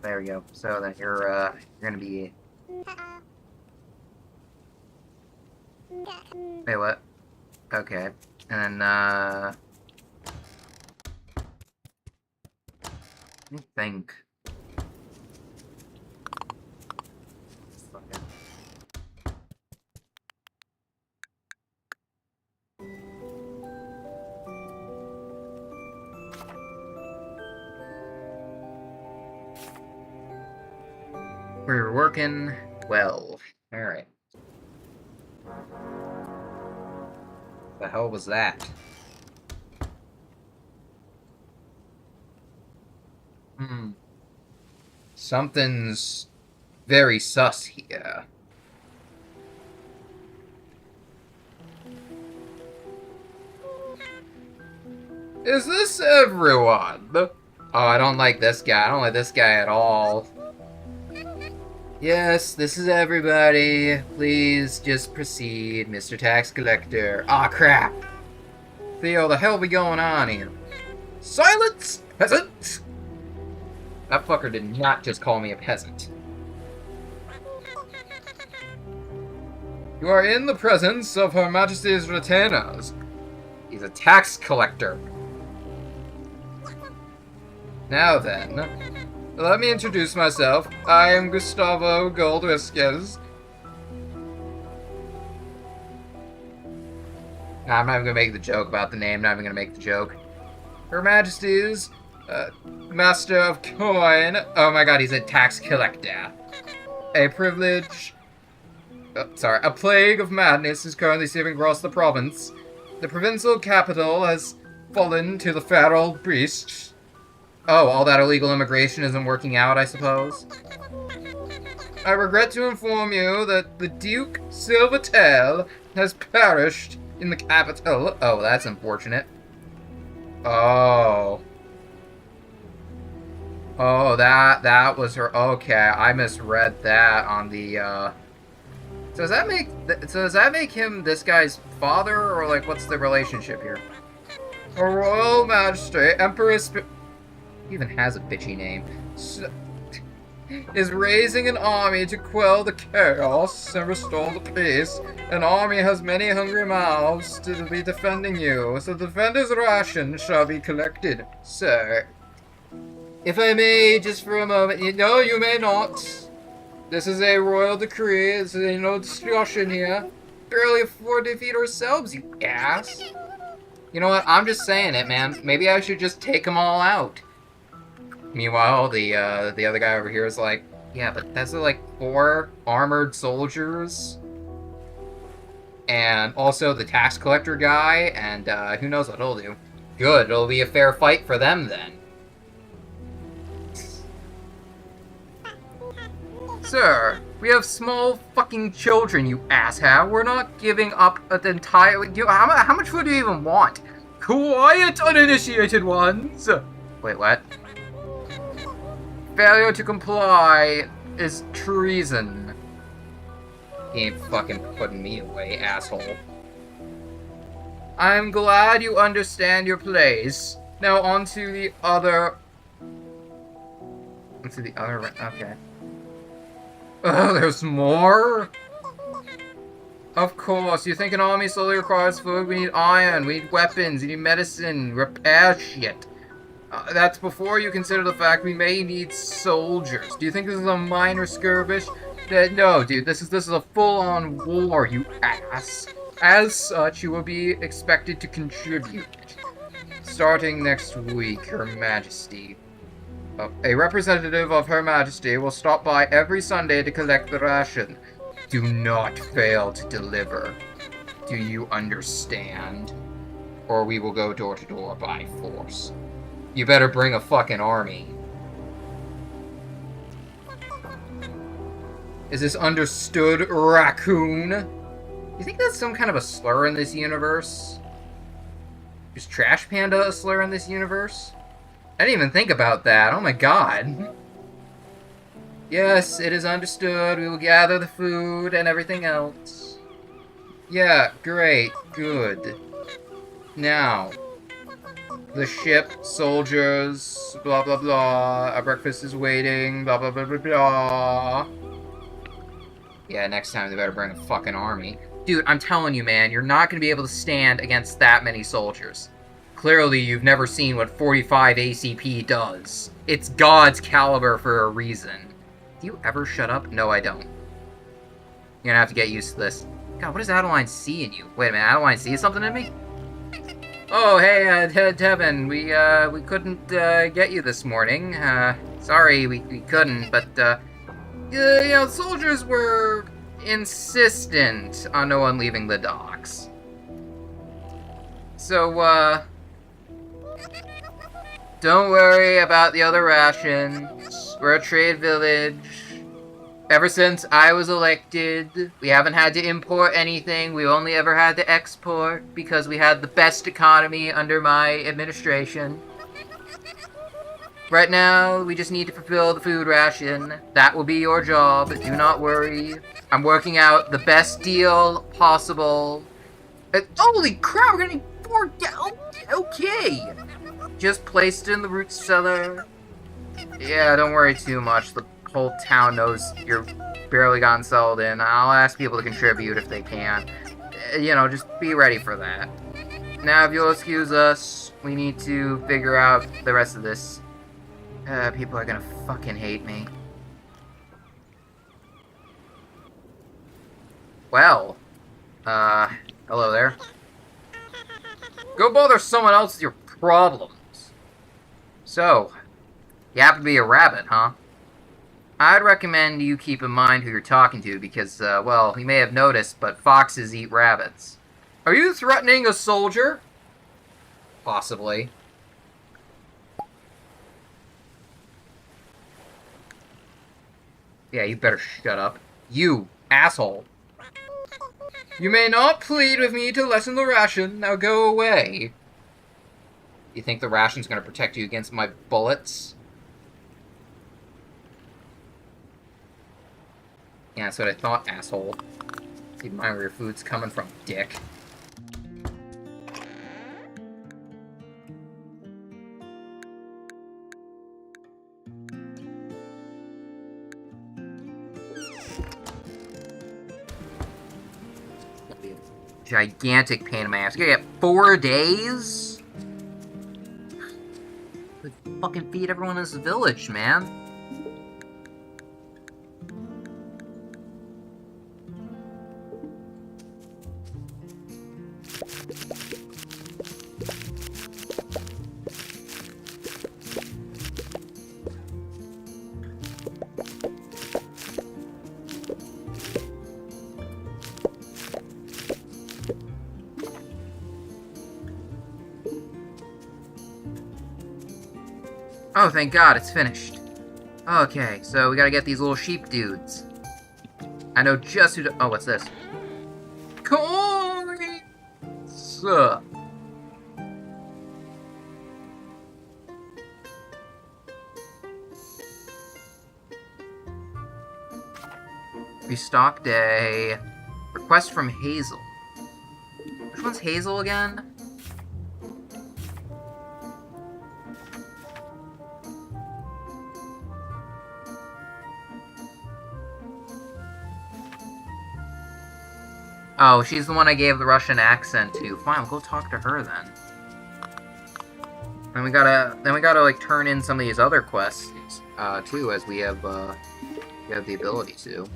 There we go. So then you're gonna be. Wait, what? Okay, and then let me think. We're working well. Alright. The hell was that? Something's very sus here. Is this everyone? Oh, I don't like this guy. I don't like this guy at all. Yes, this is everybody. Please just proceed, Mr. Tax Collector. Aw, crap. Theo, the hell be going on here? Silence, peasant! That fucker did not just call me a peasant. You are in the presence of Her Majesty's retainers. He's a tax collector. Now then, let me introduce myself. I am Gustavo Goldwhiskers. Nah, I'm not even gonna make the joke about the name, not even gonna make the joke. Her Majesty's Master of Coin. Oh my god, he's a tax collector. A privilege. A plague of madness is currently sweeping across the province. The provincial capital has fallen to the feral beasts. Oh, all that illegal immigration isn't working out, I suppose? I regret to inform you that the Duke Silvertail has perished in the capital. Oh, that's unfortunate. Oh. Oh, that was her. Okay, I misread that on the, So does that make him this guy's father, or, like, what's the relationship here? Her Royal Majesty, Empress... He even has a bitchy name. Is raising an army to quell the chaos and restore the peace. An army has many hungry mouths to be defending you, so the defender's ration shall be collected, sir. If I may, just for a moment... No, you may not. This is a royal decree. This is no discussion here. Barely afford to feed ourselves, you ass. You know what? I'm just saying it, man. Maybe I should just take them all out. Meanwhile, the other guy over here is like, yeah, but that's like 4 armored soldiers. And also the tax collector guy, and who knows what he'll do. Good, it'll be a fair fight for them then. Sir, we have small fucking children, you asshat. We're not giving up the entire... How much food do you even want? Quiet, uninitiated ones! Wait, what? Failure to comply is treason. He ain't fucking putting me away, asshole. I'm glad you understand your place. Now on to the other... Okay. Oh, there's more? Of course, you think an army solely requires food? We need iron, we need weapons, we need medicine, repair shit. That's before you consider the fact we may need soldiers. Do you think this is a minor skirmish? No, dude, this is a full-on war, you ass. As such, you will be expected to contribute. Starting next week, Her Majesty. A representative of Her Majesty will stop by every Sunday to collect the ration. Do not fail to deliver. Do you understand? Or we will go door to door by force. You better bring a fucking army. Is this understood, raccoon? You think that's some kind of a slur in this universe? Is Trash Panda a slur in this universe? I didn't even think about that. Oh my god. Yes, it is understood. We will gather the food and everything else. Yeah, great. Good. Now... The ship, soldiers, blah blah blah, our breakfast is waiting, blah blah blah blah blah. Yeah, next time they better bring a fucking army. Dude, I'm telling you, man, you're not gonna be able to stand against that many soldiers. Clearly, you've never seen what 45 ACP does. It's God's caliber for a reason. Do you ever shut up? No, I don't. You're gonna have to get used to this. God, what does Adeline see in you? Wait a minute, Adeline sees something in me? Oh, hey, Tevin, we couldn't, get you this morning. Sorry, we couldn't, but, you know, soldiers were insistent on no one leaving the docks. So, don't worry about the other rations. We're a trade village. Ever since I was elected, we haven't had to import anything. We only ever had to export because we had the best economy under my administration. Right now, we just need to fulfill the food ration. That will be your job. Do not worry. I'm working out the best deal possible. Holy crap, we're gonna need 4 okay. Just placed it in the root cellar. Yeah, don't worry too much. The whole town knows you're barely gotten settled in. I'll ask people to contribute if they can. You know, just be ready for that. Now, if you'll excuse us, we need to figure out the rest of this. People are gonna fucking hate me. Well, hello there. Go bother someone else with your problems. So, you happen to be a rabbit, huh? I'd recommend you keep in mind who you're talking to because, well, you may have noticed, but foxes eat rabbits. Are you threatening a soldier? Possibly. Yeah, you better shut up. You, asshole. You may not plead with me to lessen the ration. Now go away. You think the ration's gonna protect you against my bullets? Yeah, that's what I thought, asshole. Keep in mind where your food's coming from, dick. Gigantic pain in my ass. You gotta get 4 days? Like, fucking feed everyone in this village, man. Oh, thank God, it's finished. Okay, so we gotta get these little sheep dudes. I know just who to— oh, what's this? Coins! Restock day. Request from Hazel. Which one's Hazel again? Oh, she's the one I gave the Russian accent to. Fine, we'll go talk to her then. And we gotta like turn in some of these other quests, too, as we have the ability to.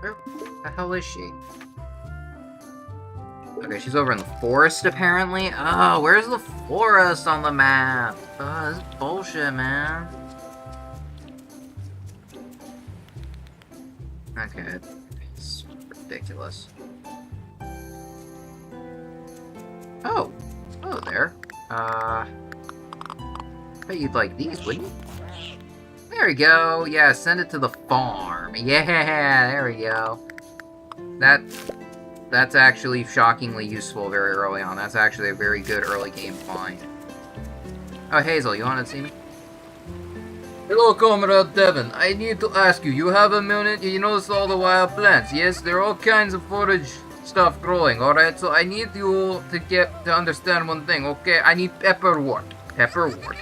Where the hell is she? Okay, she's over in the forest, apparently. Oh, where's the forest on the map? Oh, this is bullshit, man. Okay, it's ridiculous. Oh, hello there. Bet you'd like these, wouldn't you? There we go. Yeah, send it to the farm. Yeah, there we go. That's actually shockingly useful very early on. That's actually a very good early game find. Oh, Hazel, you want to see me? Hello, Comrade Devon. I need to ask you, you have a minute? You notice all the wild plants? Yes, there are all kinds of forage stuff growing, alright? So I need you to understand one thing, okay? I need pepperwort. Pepperwort.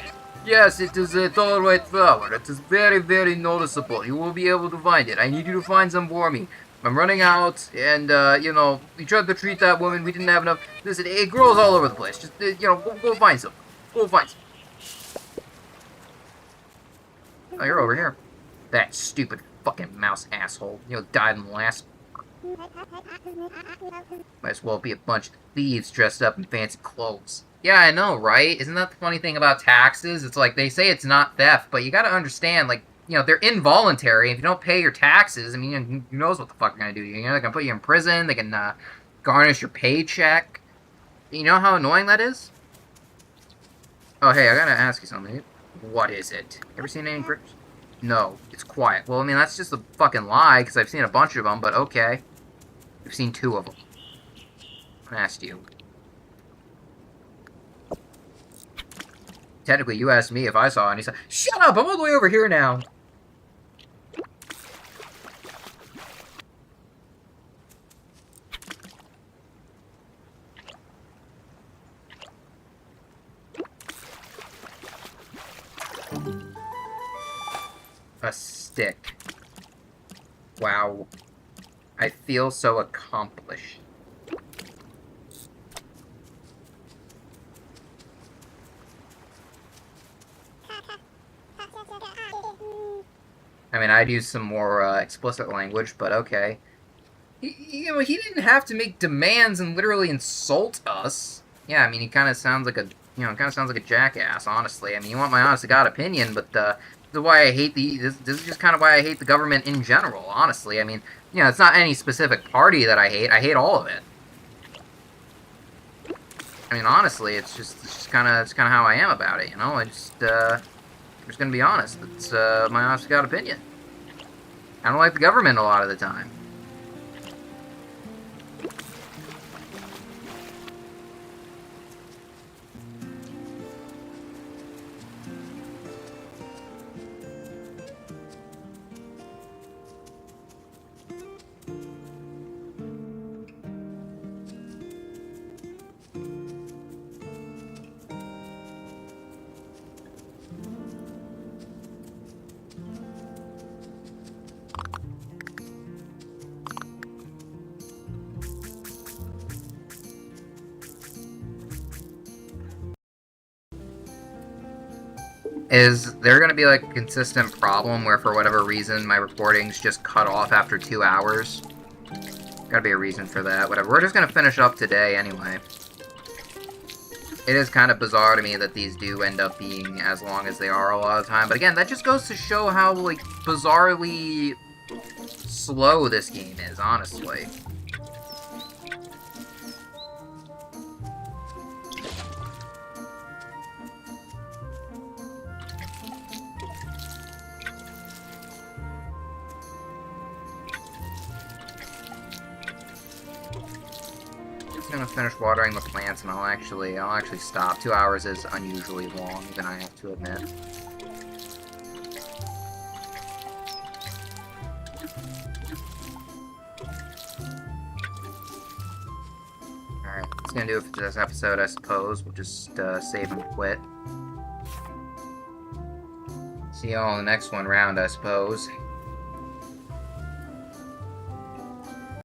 Yes, it is a tall white flower. It is very, very noticeable. You will be able to find it. I need you to find some for me. I'm running out, and, you know, we tried to treat that woman. We didn't have enough. Listen, it grows all over the place. Just, you know, go find some. Go find some. Oh, you're over here. That stupid fucking mouse asshole. You know, died in the last... Might as well be a bunch of thieves dressed up in fancy clothes. Yeah, I know, right? Isn't that the funny thing about taxes? It's like, they say it's not theft, but you gotta understand, like, you know, they're involuntary. If you don't pay your taxes, I mean, who knows what the fuck they're gonna do? You know, they can put you in prison, they can, garnish your paycheck. You know how annoying that is? Oh, hey, I gotta ask you something. What is it? Ever seen any grips? No, it's quiet. Well, I mean, that's just a fucking lie, because I've seen a bunch of them, but okay. I've seen 2 of them. I asked you. Technically, you asked me if I saw it, and he said, "Shut up! I'm all the way over here now!" A stick. Wow. I feel so accomplished. I mean, I'd use some more explicit language, but okay. He didn't have to make demands and literally insult us. Yeah, I mean, he kind of sounds like a, kind of sounds like a jackass, honestly. I mean, you want my honest to God opinion, but this is why I hate this is just kind of why I hate the government in general, honestly. I mean, it's not any specific party that I hate all of it. I mean, honestly, it's just kind of how I am about it, I'm just gonna be honest. It's my honest to God opinion. I don't like the government a lot of the time. Is there going to be like a consistent problem where for whatever reason my recordings just cut off after 2 hours? Gotta be a reason for that. Whatever. We're just going to finish up today anyway. It is kind of bizarre to me that these do end up being as long as they are a lot of the time. But again, that just goes to show how, like, bizarrely slow this game is, honestly. I'm gonna finish watering the plants and I'll actually stop. 2 hours is unusually long, even I have to admit. Alright, that's gonna do it for this episode, I suppose. We'll just save and quit. See you all in the next one round, I suppose.